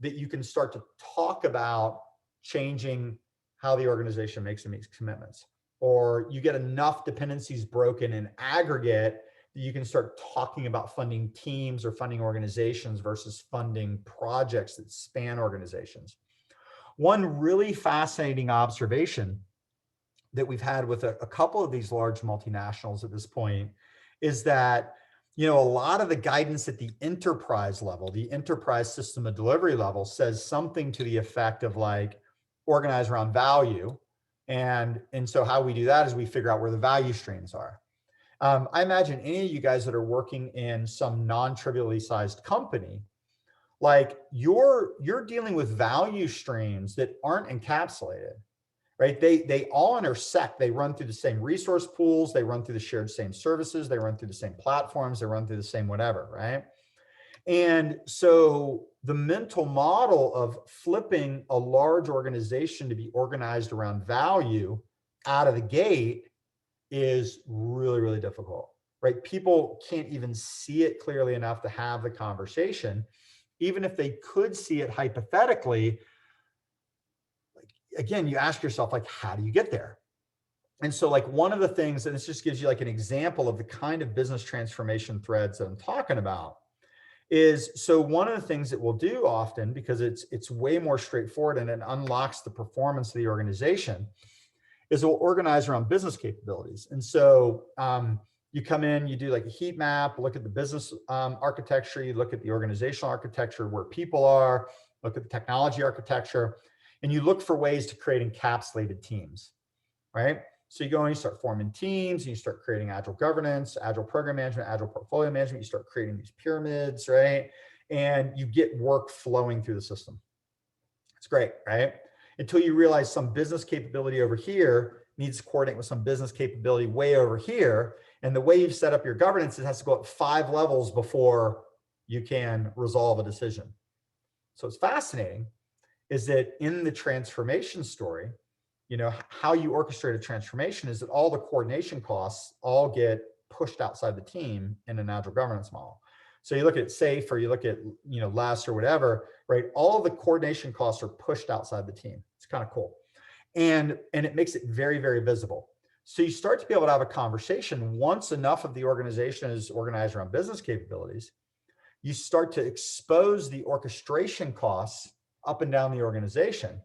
that you can start to talk about changing how the organization makes and meets commitments. Or you get enough dependencies broken in aggregate that you can start talking about funding teams or funding organizations versus funding projects that span organizations. One really fascinating observation that we've had with a couple of these large multinationals at this point is that, you know, a lot of the guidance at the enterprise level, the enterprise system of delivery level, says something to the effect of like, organize around value. And so how we do that is we figure out where the value streams are. I imagine any of you guys that are working in some non-trivially sized company, like you're dealing with value streams that aren't encapsulated, right? They all intersect. They run through the same resource pools. They run through the shared same services. They run through the same platforms. They run through the same whatever, right? And so the mental model of flipping a large organization to be organized around value out of the gate is really, really difficult, right? People can't even see it clearly enough to have the conversation. Even if they could see it hypothetically, like, again, you ask yourself, like, how do you get there? And so like one of the things, and this just gives you like an example of the kind of business transformation threads that I'm talking about, is so one of the things that we'll do often, because it's way more straightforward and it unlocks the performance of the organization, is we'll organize around business capabilities. And so you come in, you do like a heat map, look at the business architecture, you look at the organizational architecture, where people are, look at the technology architecture, and you look for ways to create encapsulated teams, right? So you go and you start forming teams, and you start creating agile governance, agile program management, agile portfolio management. You start creating these pyramids, right? And you get work flowing through the system. It's great, right? Until you realize some business capability over here needs to coordinate with some business capability way over here. And the way you've set up your governance, it has to go up 5 levels before you can resolve a decision. So it's fascinating is that in the transformation story, you know, how you orchestrate a transformation is that all the coordination costs all get pushed outside the team in an agile governance model. So you look at SAFE, or you look at, you know, LESS or whatever, right? All of the coordination costs are pushed outside the team. It's kind of cool. And it makes it very, very visible. So you start to be able to have a conversation once enough of the organization is organized around business capabilities. You start to expose the orchestration costs up and down the organization.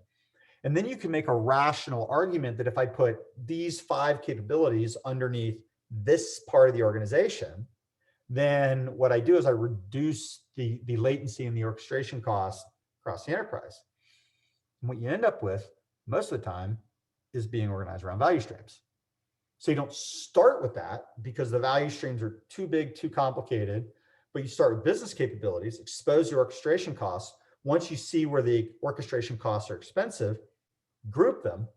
And then you can make a rational argument that if I put these 5 capabilities underneath this part of the organization, then what I do is I reduce the latency and the orchestration costs across the enterprise. And what you end up with most of the time is being organized around value streams. So you don't start with that because the value streams are too big, too complicated, but you start with business capabilities, expose your orchestration costs. Once you see where the orchestration costs are expensive, group them,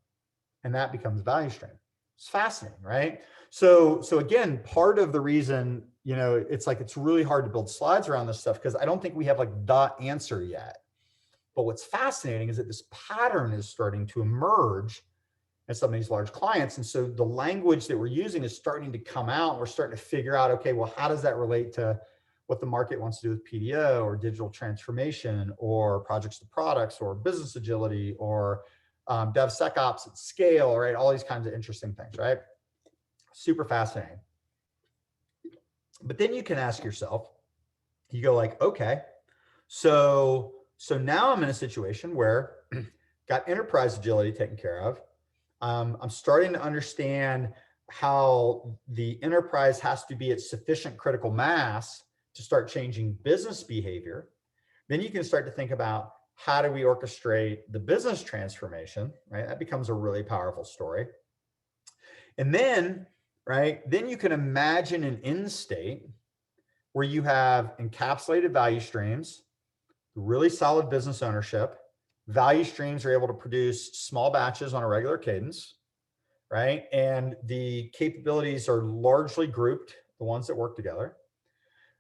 and that becomes value stream. It's fascinating, right? So again, part of the reason, you know, it's like, it's really hard to build slides around this stuff because I don't think we have like the answer yet. But what's fascinating is that this pattern is starting to emerge in some of these large clients. And so the language that we're using is starting to come out. We're starting to figure out, okay, well, how does that relate to what the market wants to do with PDO or digital transformation or projects to products or business agility or DevSecOps at scale, right? All these kinds of interesting things, right? Super fascinating. But then you can ask yourself, you go like, okay, so now I'm in a situation where got enterprise agility taken care of. I'm starting to understand how the enterprise has to be at sufficient critical mass to start changing business behavior. Then you can start to think about, how do we orchestrate the business transformation, right? That becomes a really powerful story. And then right? Then you can imagine an end state where you have encapsulated value streams, really solid business ownership. Value streams are able to produce small batches on a regular cadence, right? And the capabilities are largely grouped, the ones that work together.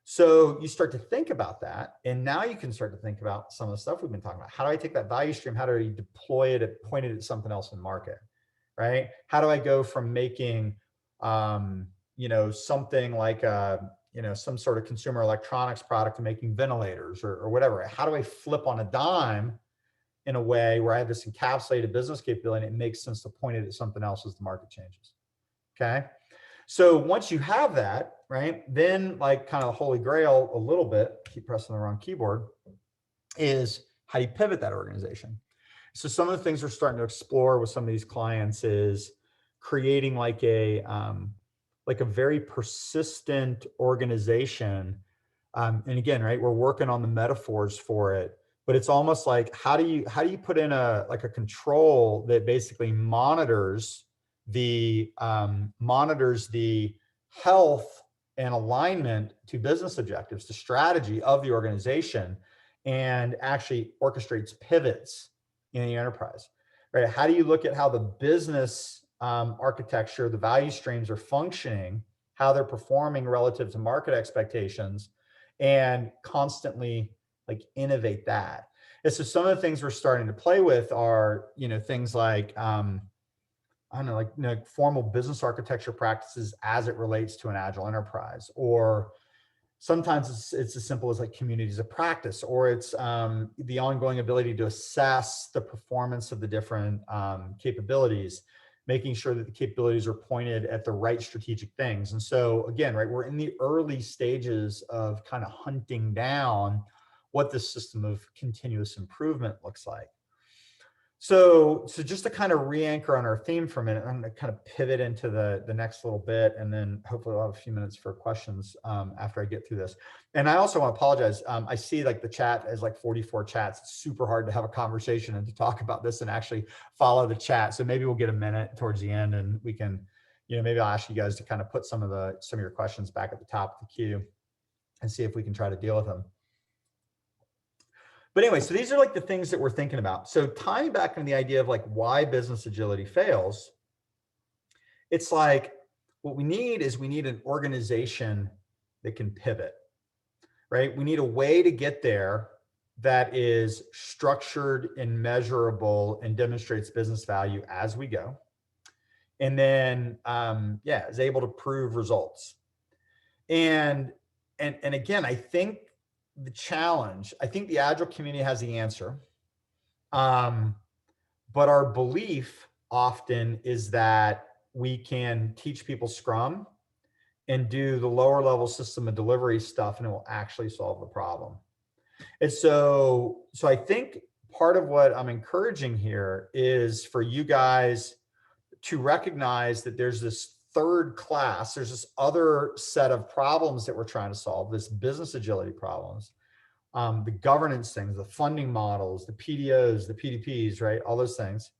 So you start to think about that. And now you can start to think about some of the stuff we've been talking about. How do I take that value stream? How do I deploy it, point it at something else in market, right? How do I go from making, something like some sort of consumer electronics product to making ventilators or whatever? How do I flip on a dime in a way where I have this encapsulated business capability and it makes sense to point it at something else as the market changes? Okay. So once you have that, right, then like kind of the holy grail a little bit, keep pressing the wrong keyboard, is how do you pivot that organization? So some of the things we're starting to explore with some of these clients is creating like a very persistent organization. And again, right, we're working on the metaphors for it, but it's almost like how do you put in a control that basically monitors the health and alignment to business objectives, to strategy of the organization, and actually orchestrates pivots in the enterprise, right? How do you look at how the business architecture, the value streams are functioning, how they're performing relative to market expectations, and constantly like innovate that? And so some of the things we're starting to play with are, things like, formal business architecture practices as it relates to an agile enterprise, or sometimes it's as simple as like communities of practice, or it's the ongoing ability to assess the performance of the different capabilities, making sure that the capabilities are pointed at the right strategic things. And so again, right, we're in the early stages of kind of hunting down what this system of continuous improvement looks like. So just to kind of re-anchor on our theme for a minute, I'm going to kind of pivot into the next little bit, and then hopefully we'll have a few minutes for questions after I get through this. And I also want to apologize. I see like the chat is like 44 chats. It's super hard to have a conversation and to talk about this and actually follow the chat. So maybe we'll get a minute towards the end, and we can, maybe I'll ask you guys to kind of put some of your questions back at the top of the queue and see if we can try to deal with them. But anyway, so these are like the things that we're thinking about. So tying back into the idea of like why business agility fails, it's like what we need is an organization that can pivot, right? We need a way to get there that is structured and measurable and demonstrates business value as we go. And then, is able to prove results. And again, I think the challenge, I think the Agile community has the answer. But our belief often is that we can teach people Scrum and do the lower level system of delivery stuff, and it will actually solve the problem. And so I think part of what I'm encouraging here is for you guys to recognize that there's this third class, there's this other set of problems that we're trying to solve, this business agility problems, the governance things, the funding models, the PDOs, the PDPs, right? All those things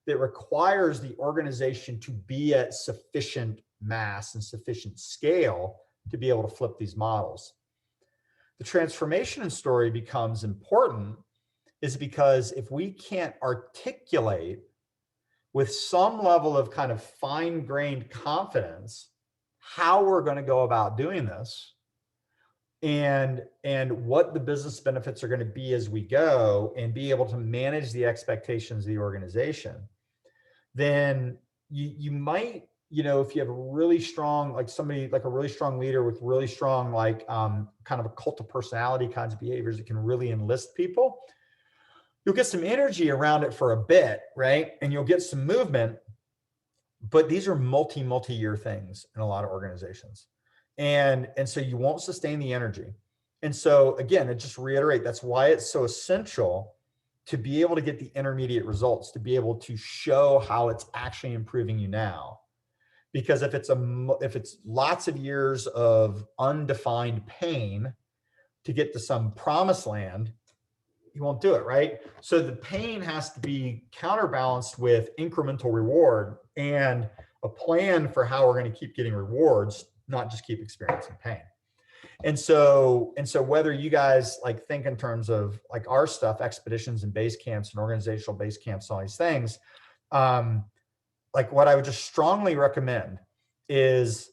that requires the organization to be at sufficient mass and sufficient scale to be able to flip these models. The transformation story becomes important is because if we can't articulate with some level of kind of fine-grained confidence how we're going to go about doing this and what the business benefits are going to be as we go, and be able to manage the expectations of the organization, then you might, if you have a really strong, like somebody, like a really strong leader with really strong, like kind of a cult of personality kinds of behaviors that can really enlist people, you'll get some energy around it for a bit, right? And you'll get some movement, but these are multi-year things in a lot of organizations. And so you won't sustain the energy. And so again, I just reiterate, that's why it's so essential to be able to get the intermediate results, to be able to show how it's actually improving you now. Because if it's lots of years of undefined pain to get to some promised land, you won't do it, right? So the pain has to be counterbalanced with incremental reward. And a plan for how we're going to keep getting rewards, not just keep experiencing pain. And so whether you guys like think in terms of like our stuff, expeditions and base camps and organizational base camps, all these things, like what I would just strongly recommend is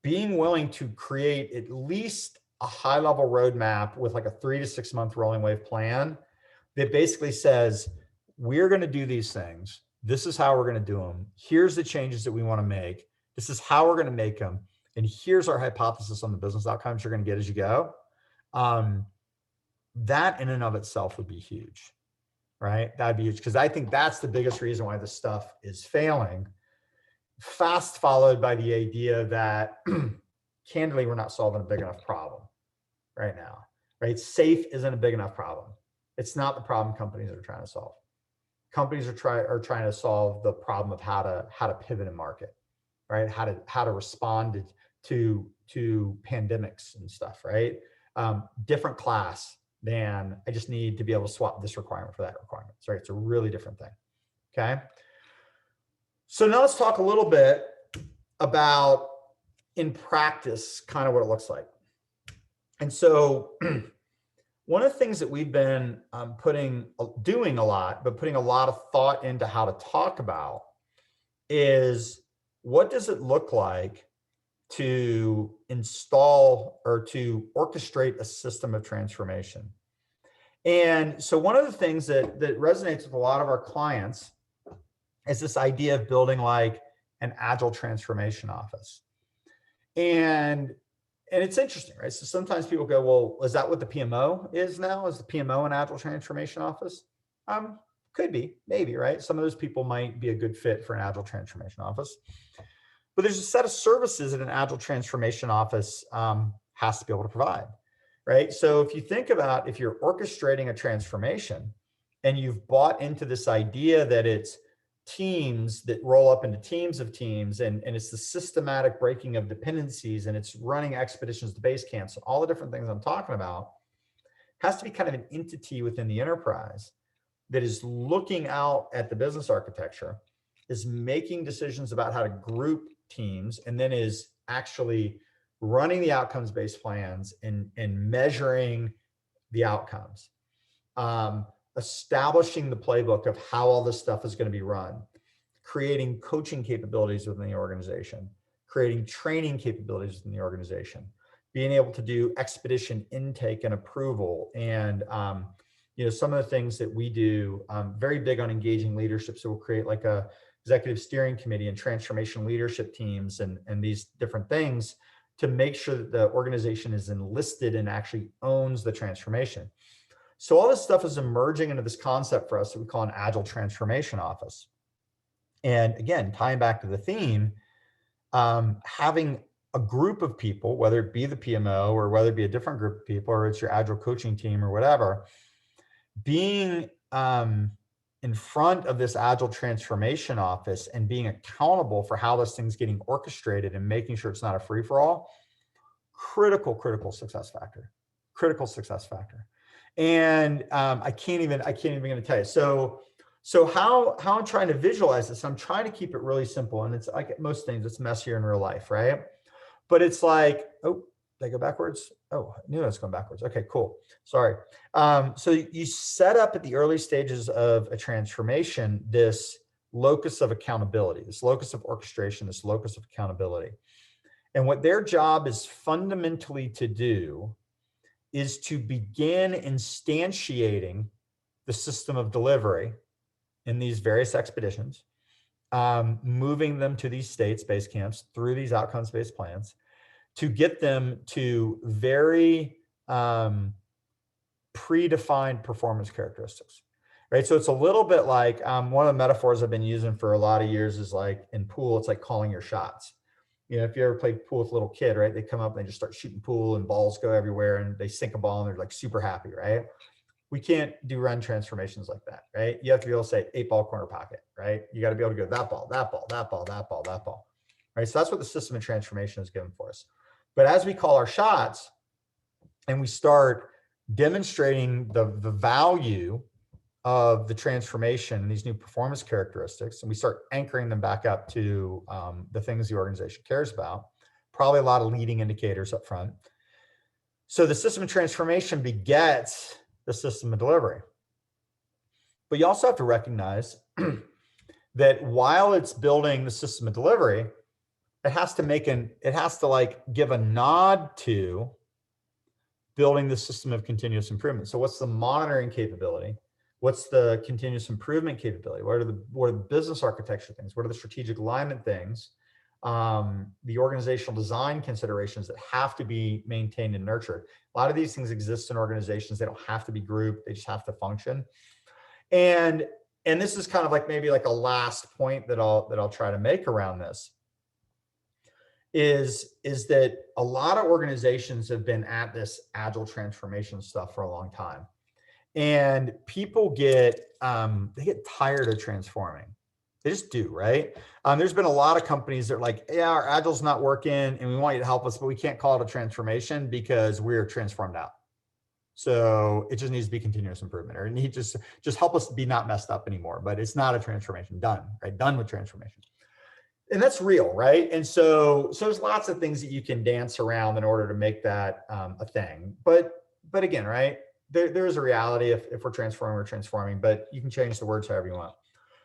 being willing to create at least a high level roadmap with like a 3 to 6 month rolling wave plan that basically says, we're going to do these things. This is how we're going to do them. Here's the changes that we want to make. This is how we're going to make them. And here's our hypothesis on the business outcomes you're going to get as you go. That in and of itself would be huge, right? That'd be huge, because I think that's the biggest reason why this stuff is failing. Fast followed by the idea that candidly, we're not solving a big enough problem right now, right? Safe isn't a big enough problem. It's not the problem companies are trying to solve. Companies are trying to solve the problem of how to pivot and market, right? How to respond to pandemics and stuff, right? Different class than I just need to be able to swap this requirement for that requirement, right? It's a really different thing, okay? So now let's talk a little bit about, in practice, kind of what it looks like. And so one of the things that we've been doing a lot, but putting a lot of thought into how to talk about is, what does it look like to install or to orchestrate a system of transformation? And so one of the things that resonates with a lot of our clients is this idea of building like an agile transformation office. And it's interesting, right? So sometimes people go, well, is that what the PMO is now? Is the PMO an agile transformation office? Could be, maybe, right? Some of those people might be a good fit for an agile transformation office. But there's a set of services that an agile transformation office has to be able to provide, right? So if you think about, if you're orchestrating a transformation and you've bought into this idea that it's teams that roll up into teams of teams, and it's the systematic breaking of dependencies, and it's running expeditions to base camps, and all the different things I'm talking about, has to be kind of an entity within the enterprise that is looking out at the business architecture, is making decisions about how to group teams, and then is actually running the outcomes-based plans and measuring the outcomes. Establishing the playbook of how all this stuff is going to be run, creating coaching capabilities within the organization, creating training capabilities within the organization, being able to do expedition intake and approval. And, some of the things that we do, very big on engaging leadership. So we'll create like a executive steering committee and transformation leadership teams and these different things to make sure that the organization is enlisted and actually owns the transformation. So all this stuff is emerging into this concept for us that we call an agile transformation office. And again, tying back to the theme, having a group of people, whether it be the PMO or whether it be a different group of people, or it's your agile coaching team or whatever, being in front of this agile transformation office and being accountable for how this thing's getting orchestrated and making sure it's not a free-for-all, critical success factor, And I can't even gonna tell you. So how I'm trying to visualize this, I'm trying to keep it really simple. And it's like most things, it's messier in real life, right? But it's like, oh, did I go backwards? Oh, I knew I was going backwards. Okay, cool. Sorry. So you set up at the early stages of a transformation, this locus of accountability, this locus of orchestration, this locus of accountability. And what their job is fundamentally to do is to begin instantiating the system of delivery in these various expeditions, moving them to these states, base camps, through these outcomes-based plans, to get them to very predefined performance characteristics, right? So it's a little bit like, one of the metaphors I've been using for a lot of years is like in pool, it's like calling your shots. If you ever played pool with a little kid, right? They come up and they just start shooting pool and balls go everywhere and they sink a ball and they're like super happy, right? We can't do run transformations like that, right? You have to be able to say 8-ball corner pocket, right? You got to be able to go that ball, that ball, that ball, that ball, that ball, right? So that's what the system of transformation is given for us. But as we call our shots and we start demonstrating the value of the transformation, these new performance characteristics, and we start anchoring them back up to the things the organization cares about, probably a lot of leading indicators up front. So the system of transformation begets the system of delivery. But you also have to recognize that while it's building the system of delivery, it has to like give a nod to building the system of continuous improvement. So what's the monitoring capability? What's the continuous improvement capability? What are the business architecture things? What are the strategic alignment things? The organizational design considerations that have to be maintained and nurtured. A lot of these things exist in organizations. They don't have to be grouped. They just have to function. And this is kind of like maybe like a last point that I'll try to make around this is that a lot of organizations have been at this agile transformation stuff for a long time. And people get tired of transforming. They just do, right? There's been a lot of companies that are like, yeah, our agile's not working and we want you to help us, but we can't call it a transformation because we're transformed out. So it just needs to be continuous improvement, or it needs just help us be not messed up anymore. But it's not a transformation. Done, right? Done with transformation. And that's real, right? And so there's lots of things that you can dance around in order to make that a thing. But again, right? There is a reality if we're transforming, but you can change the words however you want.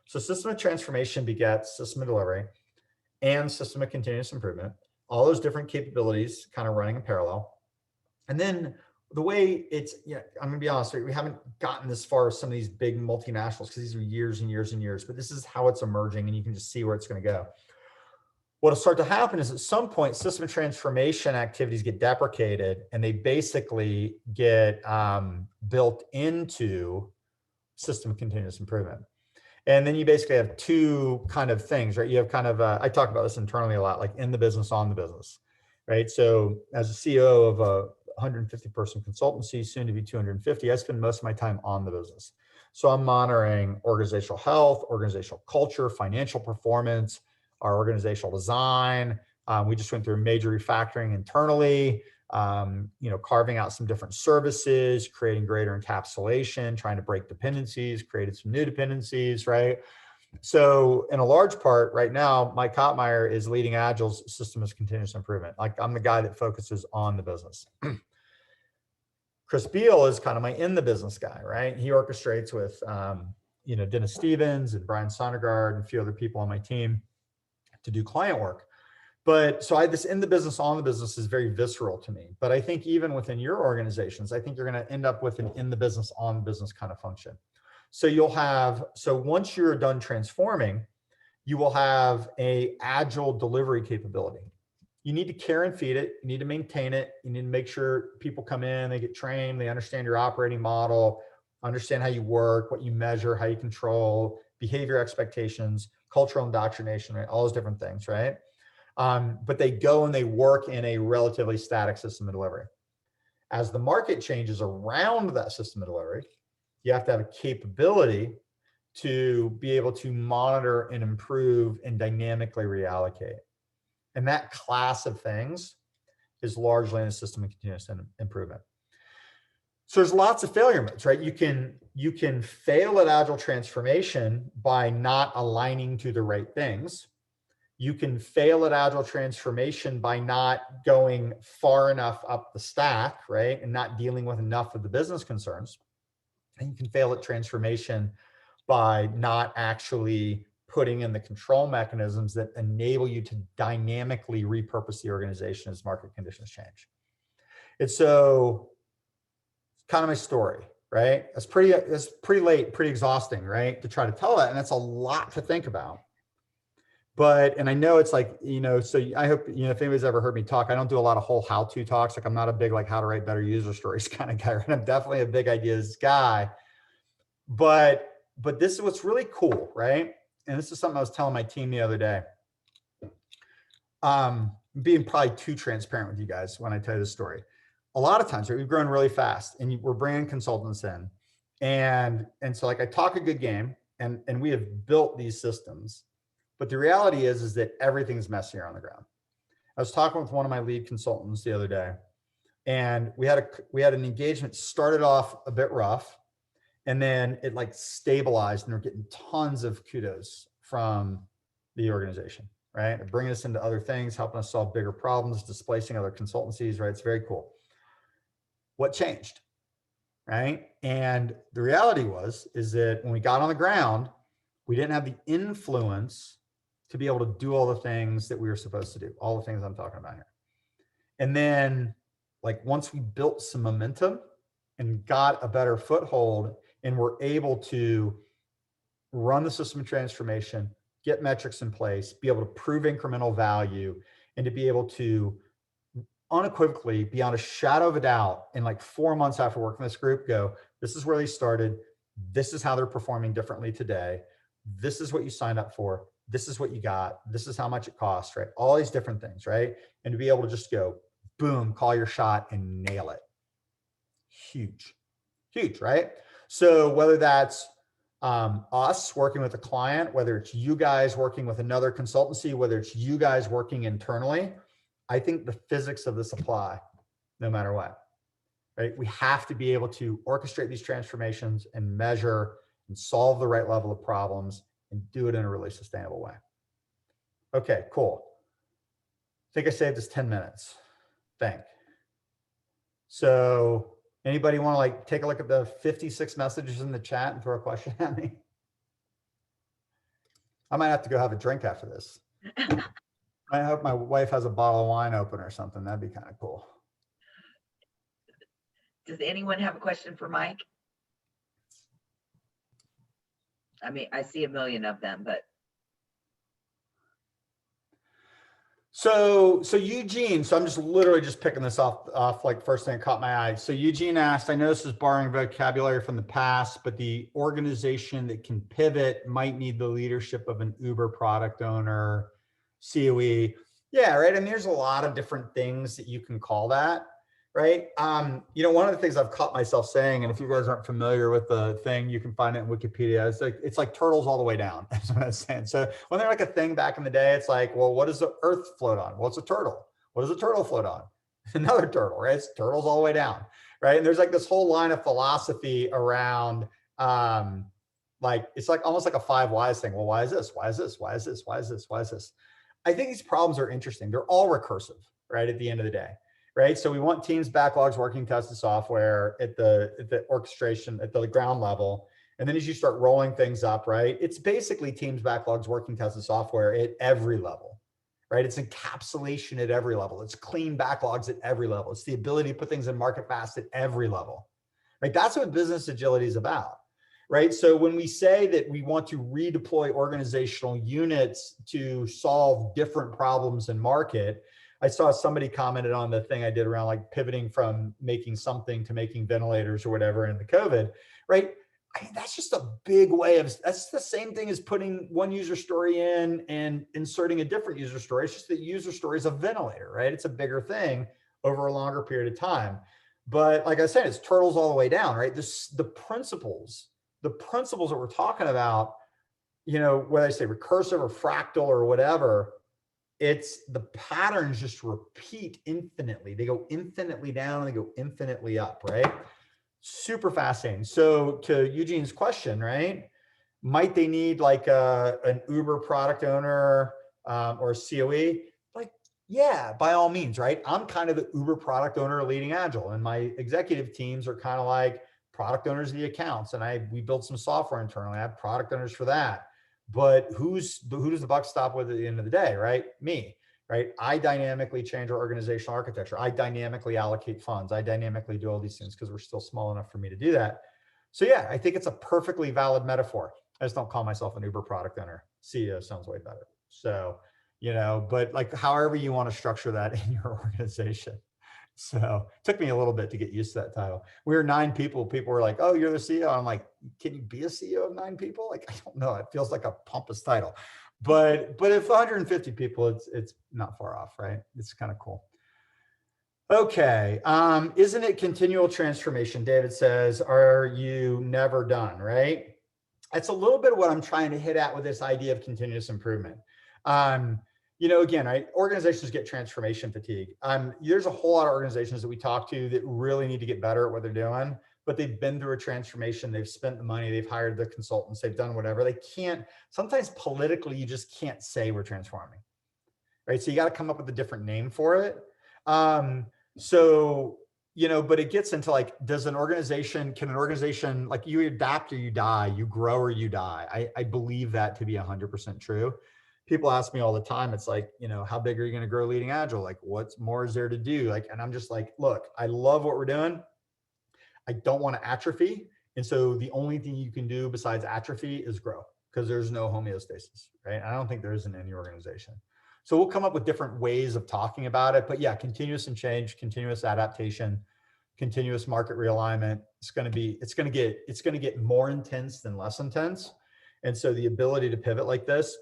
So system of transformation begets system of delivery and system of continuous improvement, all those different capabilities kind of running in parallel. And then the way it's, I'm gonna be honest with you, we haven't gotten this far with some of these big multinationals because these are years and years and years, but this is how it's emerging and you can just see where it's gonna go. What'll start to happen is at some point, system of transformation activities get deprecated and they basically get built into system of continuous improvement. And then you basically have two kind of things, right? You have kind of, I talk about this internally a lot, like in the business, on the business, right? So as a CEO of a 150 person consultancy, soon to be 250, I spend most of my time on the business. So I'm monitoring organizational health, organizational culture, financial performance, our organizational design. We just went through a major refactoring internally, carving out some different services, creating greater encapsulation, trying to break dependencies, created some new dependencies, right? So in a large part right now, Mike Cottmeyer is leading Agile's system of continuous improvement. Like I'm the guy that focuses on the business. Chris Beal is kind of my in the business guy, right? He orchestrates with, Dennis Stevens and Brian Sondergaard and a few other people on my team to do client work. But so this in the business, on the business is very visceral to me. But I think even within your organizations, I think you're going to end up with an in the business, on the business kind of function. So once you're done transforming, you will have a agile delivery capability. You need to care and feed it. You need to maintain it. You need to make sure people come in, they get trained, they understand your operating model, understand how you work, what you measure, how you control, behavior expectations, cultural indoctrination, right? All those different things, right? But they go and they work in a relatively static system of delivery. As the market changes around that system of delivery, you have to have a capability to be able to monitor and improve and dynamically reallocate. And that class of things is largely in a system of continuous improvement. So there's lots of failure modes, right? You can fail at agile transformation by not aligning to the right things. You can fail at agile transformation by not going far enough up the stack, right? And not dealing with enough of the business concerns. And you can fail at transformation by not actually putting in the control mechanisms that enable you to dynamically repurpose the organization as market conditions change. And so it's kind of my story, right? It's pretty late, pretty exhausting, right? To try to tell that. And that's a lot to think about. And I know it's like, so I hope, if anybody's ever heard me talk, I don't do a lot of whole how-to talks. Like I'm not a big, like how to write better user stories kind of guy, right? I'm definitely a big ideas guy, but this is what's really cool, right? And this is something I was telling my team the other day. Being probably too transparent with you guys when I tell you this story. A lot of times, right, we've grown really fast and we're bringing consultants in. And so like I talk a good game and we have built these systems, but the reality is that everything's messier on the ground. I was talking with one of my lead consultants the other day and we had an engagement started off a bit rough. And then it like stabilized, and they're getting tons of kudos from the organization, right? They're bringing us into other things, helping us solve bigger problems, displacing other consultancies, right? It's very cool. What changed, right? And the reality is that when we got on the ground, we didn't have the influence to be able to do all the things that we were supposed to do, all the things I'm talking about here. And then like once we built some momentum and got a better foothold and were able to run the system of transformation, get metrics in place, be able to prove incremental value, and to be able to unequivocally, beyond a shadow of a doubt, in like 4 months after working this group, go, this is where they started. This is how they're performing differently today. This is what you signed up for. This is what you got. This is how much it costs, right? All these different things, right? And to be able to just go, boom, call your shot and nail it. Huge, huge, right? So whether that's us working with a client, whether it's you guys working with another consultancy, whether it's you guys working internally, I think the physics of this apply no matter what, right? We have to be able to orchestrate these transformations and measure and solve the right level of problems and do it in a really sustainable way. Okay, cool. I think I saved us 10 minutes. So anybody want to like take a look at the 56 messages in the chat and throw a question at me? I might have to go have a drink after this. I hope my wife has a bottle of wine open or something. That'd be kind of cool. Does anyone have a question for Mike? I mean, I see a million of them, but. So Eugene, so I'm just literally just picking this off like first thing that caught my eye. So Eugene asked, I know this is borrowing vocabulary from the past, but the organization that can pivot might need the leadership of an Uber product owner, COE. Yeah, right. And there's a lot of different things that you can call that, right? You know, one of the things I've caught myself saying, and if you guys aren't familiar with the thing, you can find it in Wikipedia. It's like turtles all the way down. That's what I was saying. So when they're like a thing back in the day, it's like, well, what does the earth float on? Well, it's a turtle. What does a turtle float on? Another turtle, right? It's turtles all the way down, right? And there's like this whole line of philosophy around, like, it's like almost like a 5 whys thing. Well, why is this? Why is this? Why is this? Why is this? Why is this? I think these problems are interesting. They're all recursive, right? At the end of the day. Right. So we want teams, backlogs, working tested software at the orchestration at the ground level. And then as you start rolling things up, right, it's basically teams, backlogs, working tested software at every level, right? It's encapsulation at every level. It's clean backlogs at every level. It's the ability to put things in market fast at every level, right? That's what business agility is about, right? So when we say that we want to redeploy organizational units to solve different problems in market, I saw somebody commented on the thing I did around like pivoting from making something to making ventilators or whatever in the COVID, right? I mean, that's just a big way of, that's the same thing as putting one user story in and inserting a different user story. It's just that user story is a ventilator, right? It's a bigger thing over a longer period of time. But like I said, it's turtles all the way down, right? The principles that we're talking about, you know, whether I say recursive or fractal or whatever, it's the patterns just repeat infinitely. They go infinitely down and they go infinitely up, right? Super fascinating. So to Eugene's question, right? Might they need like an Uber product owner or a COE? Like, yeah, by all means, right? I'm kind of the Uber product owner leading Agile, and my executive teams are kind of like product owners of the accounts. And we built some software internally. I have product owners for that. But who does the buck stop with at the end of the day, right? Me, right? I dynamically change our organizational architecture. I dynamically allocate funds. I dynamically do all these things because we're still small enough for me to do that. So yeah, I think it's a perfectly valid metaphor. I just don't call myself an Uber product owner. CEO sounds way better. So, you know, but like however you want to structure that in your organization. So it took me a little bit to get used to that title. We were 9 people. People were like, oh, you're the CEO. I'm like, can you be a CEO of 9 people? Like, I don't know. It feels like a pompous title. But if 150 people, it's not far off, right? It's kind of cool. Okay. Isn't it continual transformation? David says, are you never done, right? That's a little bit of what I'm trying to hit at with this idea of continuous improvement. You know, again, right, organizations get transformation fatigue. There's a whole lot of organizations that we talk to that really need to get better at what they're doing, but they've been through a transformation. They've spent the money, they've hired the consultants, they've done whatever. They can't, sometimes politically, you just can't say we're transforming, right? So you got to come up with a different name for it. So, you know, but it gets into like, can an organization, like you adapt or you die, you grow or you die. I believe that to be 100% true. People ask me all the time, it's like, you know, how big are you going to grow leading Agile? Like, what's more is there to do? Like, and I'm just like, look, I love what we're doing. I don't want to atrophy. And so the only thing you can do besides atrophy is grow, because there's no homeostasis, right? I don't think there is in any organization. So we'll come up with different ways of talking about it, but yeah, continuous and change, continuous adaptation, continuous market realignment. It's going to get more intense than less intense. And so the ability to pivot like this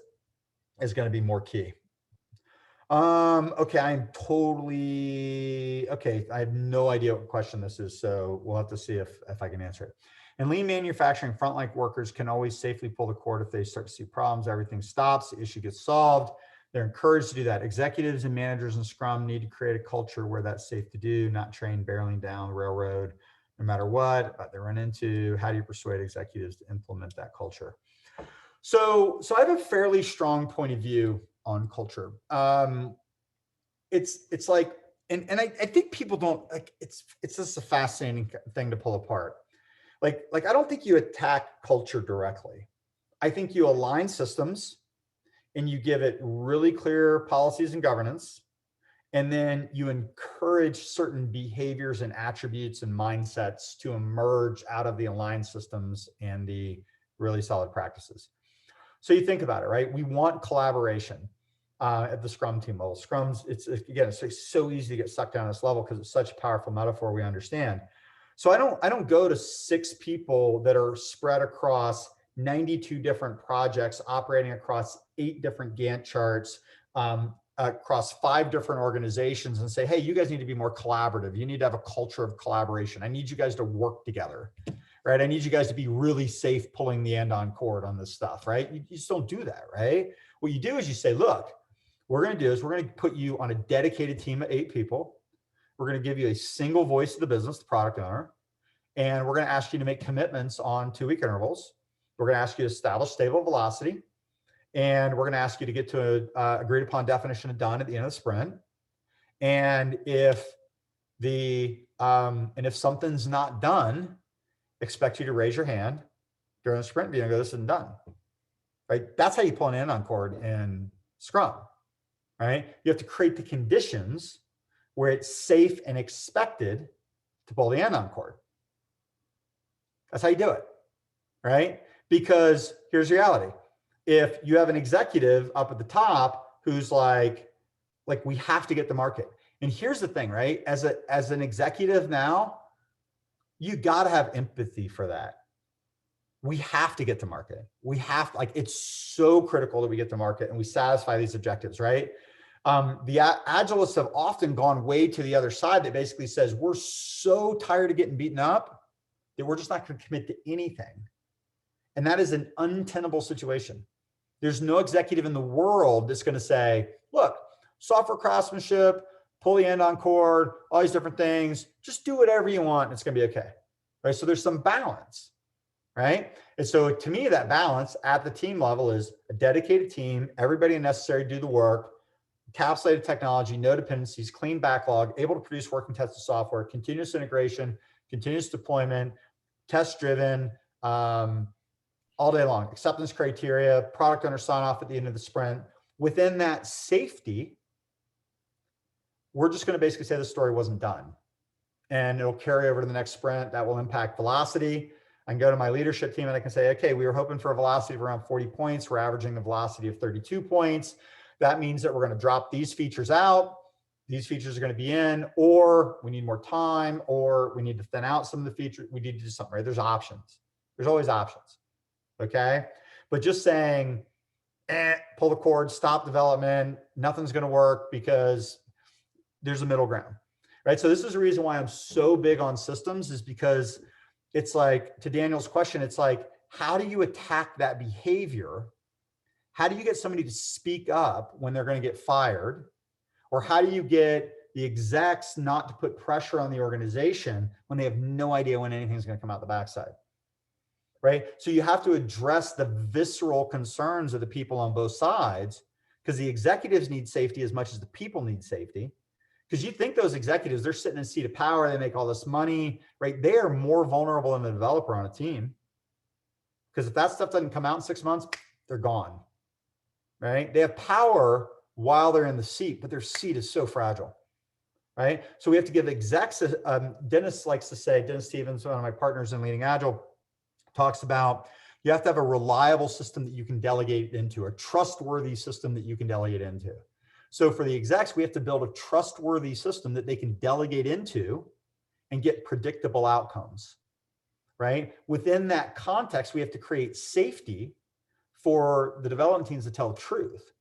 is going to be more key. Okay, I have no idea what question this is, so we'll have to see if I can answer it. In lean manufacturing, frontline workers can always safely pull the cord if they start to see problems. Everything stops, the issue gets solved. They're encouraged to do that. Executives and managers in Scrum need to create a culture where that's safe to do, not train barreling down the railroad, no matter what they run into. How do you persuade executives to implement that culture? So I have a fairly strong point of view on culture. It's like, and I think people don't like, it's just a fascinating thing to pull apart. Like I don't think you attack culture directly. I think you align systems and you give it really clear policies and governance. And then you encourage certain behaviors and attributes and mindsets to emerge out of the aligned systems and the really solid practices. So you think about it, right? We want collaboration at the Scrum team level. Scrum's, it's so easy to get sucked down this level because it's such a powerful metaphor we understand. So I don't go to 6 people that are spread across 92 different projects, operating across 8 different Gantt charts, across 5 different organizations, and say, hey, you guys need to be more collaborative. You need to have a culture of collaboration. I need you guys to work together, right? I need you guys to be really safe pulling the end on cord on this stuff, right? You just don't do that, right? What you do is you say, look, what we're going to do is we're going to put you on a dedicated team of 8 people. We're going to give you a single voice of the business, the product owner, and we're going to ask you to make commitments on 2-week intervals. We're going to ask you to establish stable velocity, and we're going to ask you to get to a agreed upon definition of done at the end of the sprint. And if something's not done, expect you to raise your hand during the sprint review and go, this isn't done, right? That's how you pull an end on cord in Scrum, right? You have to create the conditions where it's safe and expected to pull the end on cord. That's how you do it, right? Because here's the reality. If you have an executive up at the top who's like we have to get the market. And here's the thing, right? As an executive now, you got to have empathy for that. We have to get to market. We have, it's so critical that we get to market and we satisfy these objectives, right? The Agilists have often gone way to the other side that basically says, we're so tired of getting beaten up that we're just not going to commit to anything. And that is an untenable situation. There's no executive in the world that's going to say, look, software craftsmanship, pull the end on cord, all these different things, just do whatever you want. And it's going to be okay. Right. So there's some balance. Right. And so to me, that balance at the team level is a dedicated team, everybody necessary to do the work, encapsulated technology, no dependencies, clean backlog, able to produce working tested software, continuous integration, continuous deployment, test driven, all day long, acceptance criteria, product owner sign off at the end of the sprint. Within that safety, we're just going to basically say the story wasn't done. And it'll carry over to the next sprint. That will impact velocity. I can go to my leadership team and I can say, okay, we were hoping for a velocity of around 40 points. We're averaging the velocity of 32 points. That means that we're going to drop these features out. These features are going to be in, or we need more time, or we need to thin out some of the features. We need to do something, right? There's options. There's always options. Okay. But just saying, pull the cord, stop development, nothing's going to work because there's a middle ground, right? So this is the reason why I'm so big on systems, is because it's like, to Daniel's question, it's like, how do you attack that behavior? How do you get somebody to speak up when they're going to get fired? Or how do you get the execs not to put pressure on the organization when they have no idea when anything's going to come out the backside. Right? So you have to address the visceral concerns of the people on both sides, because the executives need safety as much as the people need safety. Because you think those executives, they're sitting in a seat of power, they make all this money, right? They are more vulnerable than the developer on a team. Because if that stuff doesn't come out in 6 months, they're gone, right? They have power while they're in the seat, but their seat is so fragile, right? So we have to give execs, Dennis likes to say, Dennis Stevens, one of my partners in Leading Agile, talks about you have to have a reliable system that you can delegate into, a trustworthy system that you can delegate into. So for the execs, we have to build a trustworthy system that they can delegate into and get predictable outcomes, right? Within that context, we have to create safety for the development teams to tell the truth.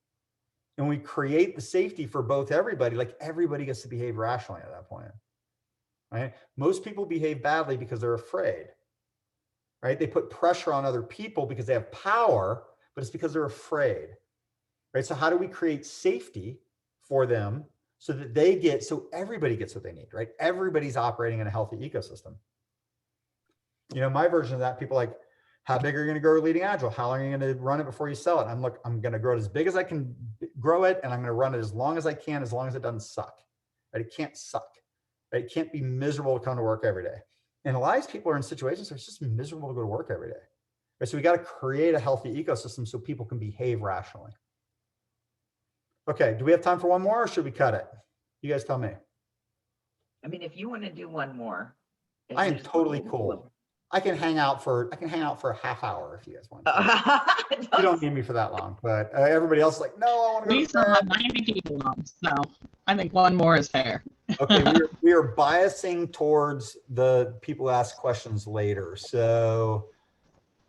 And we create the safety for both everybody, like everybody gets to behave rationally at that point, right? Most people behave badly because they're afraid. Right? They put pressure on other people because they have power, but it's because they're afraid, right? So how do we create safety for them so that so everybody gets what they need, right? Everybody's operating in a healthy ecosystem. You know, my version of that, people like, how big are you going to grow Leading Agile? How long are you going to run it before you sell it? I'm going to grow it as big as I can grow it, and I'm going to run it as long as I can, as long as it doesn't suck, right? It can't suck, right? It can't be miserable to come to work every day. And a lot of these people are in situations where it's just miserable to go to work every day. Right? So we got to create a healthy ecosystem so people can behave rationally. Okay, do we have time for one more, or should we cut it? You guys tell me. I mean, if you want to do one more. I am totally cool. I can hang out for a half hour if you guys want to. You don't need me for that long, but everybody else is like, no, I want to go. We still have 90 people on, so I think one more is fair. Okay, we are biasing towards the people who ask questions later. So,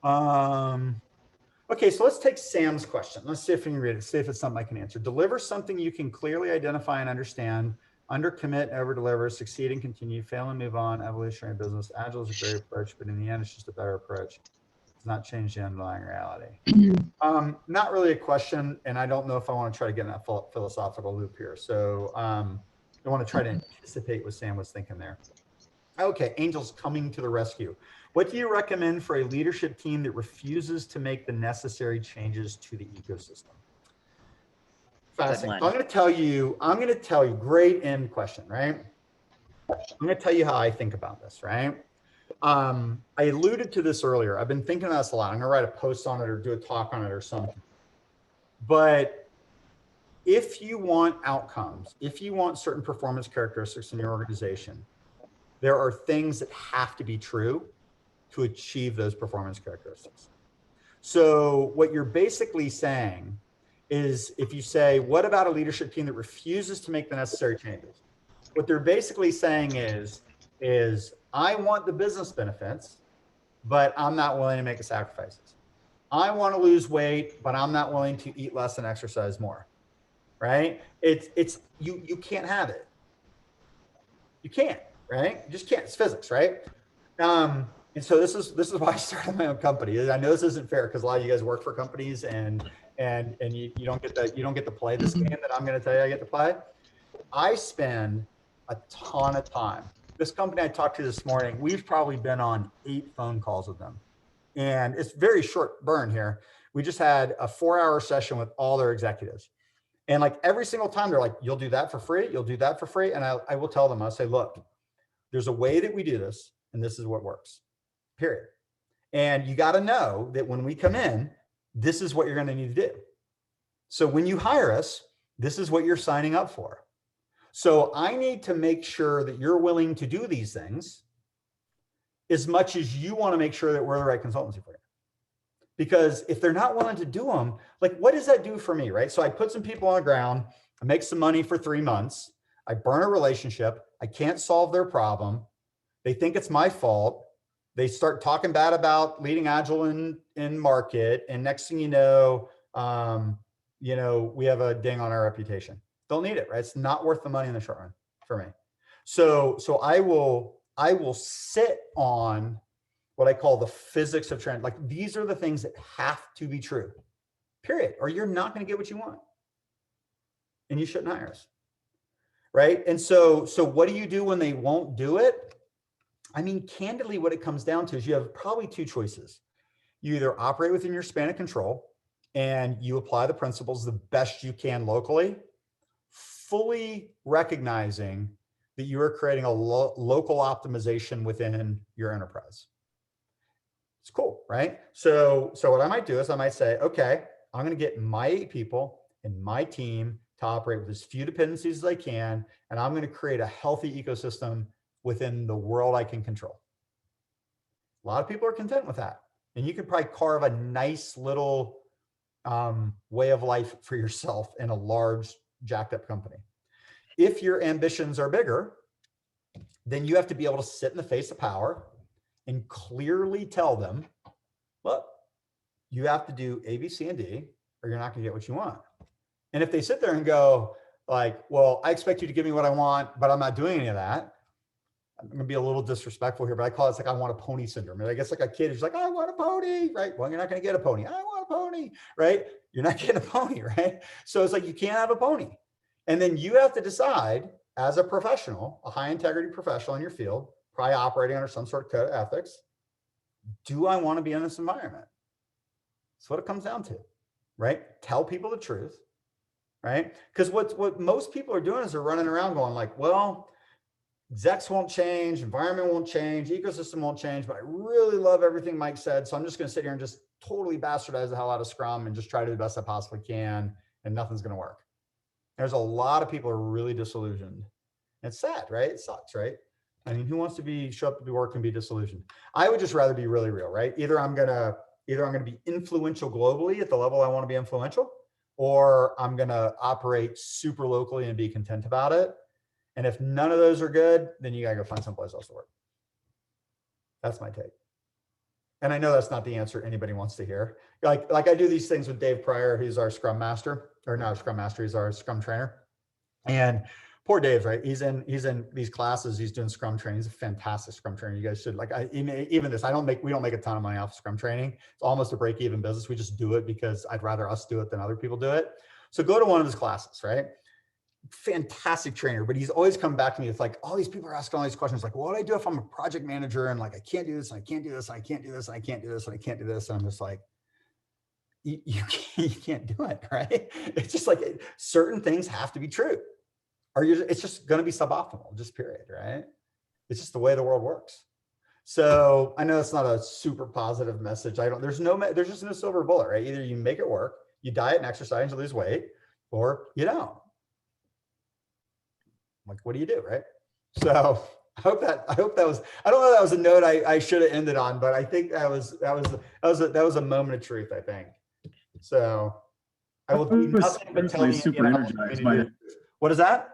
okay, so let's take Sam's question. Let's see if we can read it, see if it's something I can answer. Deliver something you can clearly identify and understand. Under commit, over deliver, succeed and continue, fail and move on, evolutionary business. Agile is a great approach, but in the end, it's just a better approach. It's not change the underlying reality. Not really a question, and I don't know if I want to try to get in that philosophical loop here. So I want to try to anticipate what Sam was thinking there. Okay, Angel's coming to the rescue. What do you recommend for a leadership team that refuses to make the necessary changes to the ecosystem? Fascinating. So I'm going to tell you, great end question, right? I'm going to tell you how I think about this, right? I alluded to this earlier. I've been thinking about this a lot. I'm going to write a post on it or do a talk on it or something. But if you want outcomes, if you want certain performance characteristics in your organization, there are things that have to be true to achieve those performance characteristics. So what you're basically saying is, if you say, what about a leadership team that refuses to make the necessary changes? What they're basically saying is I want the business benefits, but I'm not willing to make the sacrifices. I want to lose weight, but I'm not willing to eat less and exercise more, right? You can't have it. You can't, right? You just can't. It's physics, right? And so this is why I started my own company. I know this isn't fair because a lot of you guys work for companies and you don't get to play this game that I'm going to tell you I get to play. I spend a ton of time. This company I talked to this morning, we've probably been on 8 phone calls with them, and it's very short burn here. We just had a 4-hour session with all their executives, and like every single time they're like, "You'll do that for free. You'll do that for free." And I will tell them, I'll say, "Look, there's a way that we do this, and this is what works. Period. And you got to know that when we come in, this is what you're going to need to do. So when you hire us, this is what you're signing up for. So I need to make sure that you're willing to do these things as much as you want to make sure that we're the right consultancy for you. Because if they're not willing to do them, like, what does that do for me, right? So I put some people on the ground, I make some money for 3 months, I burn a relationship, I can't solve their problem, they think it's my fault, they start talking bad about Leading Agile in market, and next thing you know, we have a ding on our reputation. Don't need it, right? It's not worth the money in the short run for me. So I will sit on what I call the physics of trend. Like, these are the things that have to be true, period, or you're not going to get what you want, and you shouldn't hire us. right? And so what do you do when they won't do it? I mean, candidly, what it comes down to is you have probably two choices. You either operate within your span of control and you apply the principles the best you can locally, fully recognizing that you are creating a local optimization within your enterprise. It's cool, right? So what I might do is I might say, okay, I'm going to get my 8 people and my team to operate with as few dependencies as I can, and I'm going to create a healthy ecosystem within the world I can control. A lot of people are content with that. And you could probably carve a nice little way of life for yourself in a large jacked up company. If your ambitions are bigger, then you have to be able to sit in the face of power and clearly tell them, look, you have to do A, B, C, and D, or you're not going to get what you want. And if they sit there and go like, well, I expect you to give me what I want, but I'm not doing any of that, I'm going to be a little disrespectful here, but I call it like, I want a pony syndrome. And I guess like a kid who's like, I want a pony, right? Well, you're not going to get a pony. I want a pony, right? You're not getting a pony, right? So it's like, you can't have a pony. And then you have to decide as a professional, a high integrity professional in your field, probably operating under some sort of code of ethics. Do I want to be in this environment? That's what it comes down to, right? Tell people the truth, right? Because what most people are doing is they're running around going like, well, execs won't change, environment won't change, ecosystem won't change, but I really love everything Mike said. So I'm just going to sit here and just totally bastardize the hell out of Scrum and just try to do the best I possibly can, and nothing's going to work. There's a lot of people who are really disillusioned. It's sad, right? It sucks, right? I mean, who wants to show up to work and be disillusioned? I would just rather be really real, right? Either I'm gonna be influential globally at the level I want to be influential, or I'm gonna operate super locally and be content about it. And if none of those are good, then you gotta go find someplace else to work. That's my take. And I know that's not the answer anybody wants to hear. Like I do these things with Dave Pryor, who's our Scrum Master, or not Scrum Master, he's our Scrum Trainer. And poor Dave, right? He's in these classes. He's doing Scrum training. He's a fantastic Scrum trainer. You guys should even this. We don't make a ton of money off of Scrum training. It's almost a break-even business. We just do it because I'd rather us do it than other people do it. So go to one of his classes, right? Fantastic trainer, but he's always come back to me with like, all these people are asking all these questions, like, what do I do if I'm a project manager and like I can't do this and I can't do this and I can't do this and I can't do this and I can't do this, and I'm just like, you can't do it, right? It's just like certain things have to be true. It's just going to be suboptimal, just period, right? It's just the way the world works. So I know it's not a super positive message. There's just no silver bullet, right? Either you make it work, you diet and exercise to lose weight, or you don't. Like, what do you do, right? So I hope that was, I don't know if that was a note I should have ended on, but I think that was a moment of truth, I think. So I will do nothing but tell you. Super energized by it. What is that?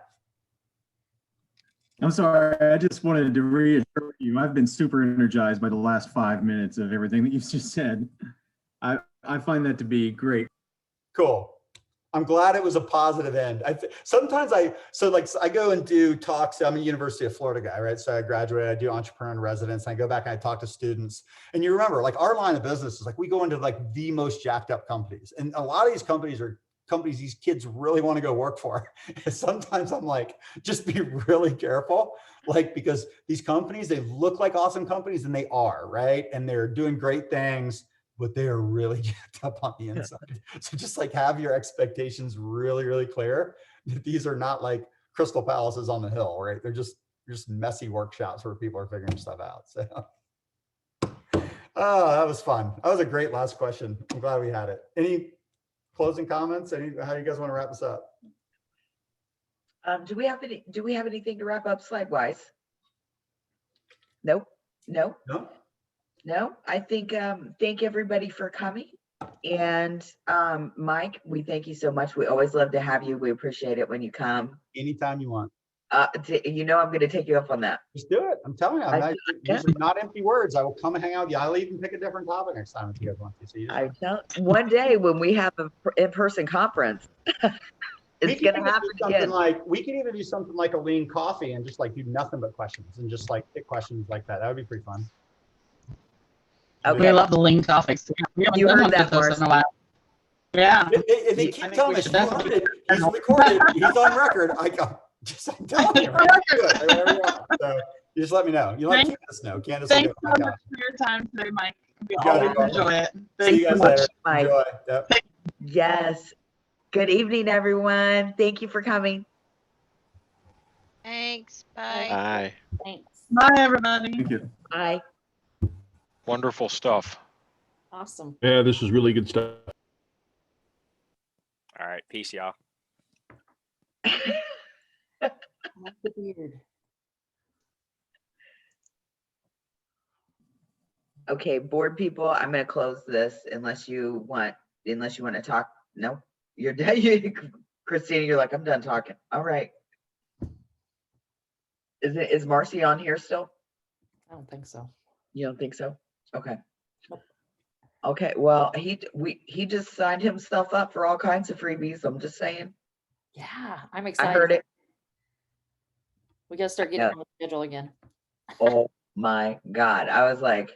I'm sorry, I just wanted to reassure you, I've been super energized by the last 5 minutes of everything that you've just said. I find that to be great. Cool. I'm glad it was a positive end. Sometimes I go and do talks. I'm a University of Florida guy, right? So I graduated, I do entrepreneur in residence, and I go back and I talk to students. And you remember, like, our line of business is like, we go into like the most jacked up companies. And a lot of these companies are companies these kids really want to go work for. Sometimes I'm like, just be really careful, like, because these companies, they look like awesome companies, and they are, right? And they're doing great things, but they are really jacked up on the inside. So just like have your expectations really, really clear that these are not like crystal palaces on the hill, right? They're just messy workshops where people are figuring stuff out. So, oh, that was fun. That was a great last question. I'm glad we had it. Any closing comments? How do you guys want to wrap this up? Do we have anything to wrap up slide wise? Nope. No. I think thank everybody for coming. And Mike, we thank you so much. We always love to have you. We appreciate it when you come. Anytime you want. I'm going to take you up on that. Just do it. I'm telling you, these are not empty words. I will come and hang out with you. I'll even pick a different topic next time if you guys want to. One day when we have an in-person conference, it's going to happen again. We could either do something like a lean coffee and just like do nothing but questions and just like pick questions like that. That would be pretty fun. Okay. We love the lean topics. You heard that, Marcy. Yeah. If he keeps telling us he's recorded, he's on record. Just I'm telling you, right? Do it, whatever you want. So you just let me know. You let Candace know. Candace will Thanks do it. so Oh my much gosh. for your time today, Mike. We You got always it. enjoy it. See Thanks you guys so much. later. Mike. Enjoy. Yep. Yes. Good evening, everyone. Thank you for coming. Thanks. Bye. Bye. Thanks. Bye, everybody. Thank you. Bye. Wonderful stuff. Awesome. Yeah, this is really good stuff. All right. Peace, y'all. I like the beard. Okay, board people, I'm gonna close this unless you want to talk. No, you're done. Christina, you're like, I'm done talking. All right. Is Marcy on here still? I don't think so. You don't think so? Okay. Nope. Okay, well, he just signed himself up for all kinds of freebies. I'm just saying. Yeah, I'm I excited. heard it. We gotta start getting on the schedule again. Oh my God. I was like,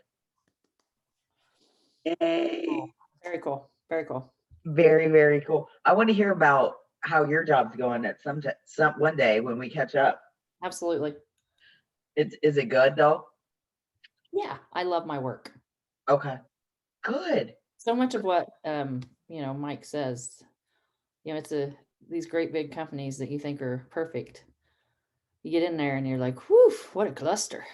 yay. Very cool. Very cool. Very, very cool. I want to hear about how your job's going at some one day when we catch up. Absolutely. Is it good though? Yeah, I love my work. Okay. Good. So much of what Mike says, it's these great big companies that you think are perfect. You get in there and you're like, whew, what a cluster.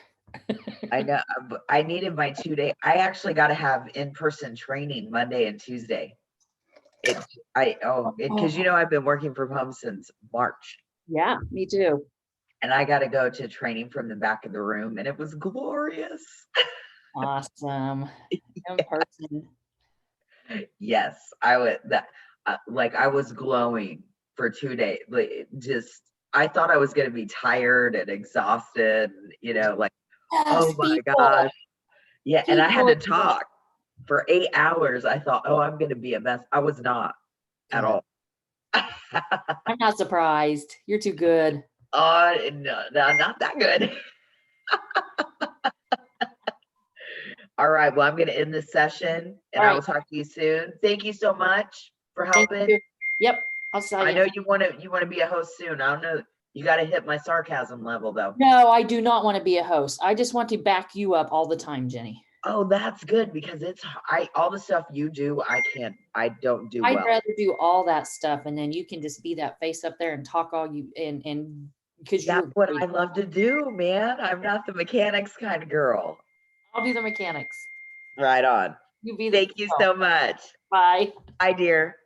I know. I needed my 2 day. I actually got to have in-person training Monday and Tuesday. Because I've been working from home since March. Yeah, me too. And I got to go to training from the back of the room, and it was glorious. Awesome. In person. Yes, I would. I was glowing for 2 days. I thought I was going to be tired and exhausted. Oh my gosh. Yeah, and I had to talk for 8 hours. I thought, oh, I'm going to be a mess. I was not at all. I'm not surprised. You're too good. No, not that good. All right. Well, I'm going to end this session, and I will talk to you soon. Thank you so much for helping. Yep. I'll see you. I know you want to be a host soon. I don't know. You got to hit my sarcasm level though. No, I do not want to be a host. I just want to back you up all the time, Jenny. Oh, that's good because all the stuff you do, I don't do well. I'd rather do all that stuff, and then you can just be that face up there and talk all you and because that's what I love to do, man. I'm not the mechanics kind of girl. I'll be the mechanics. Right on. You be. Thank you so much. Bye. Bye, dear.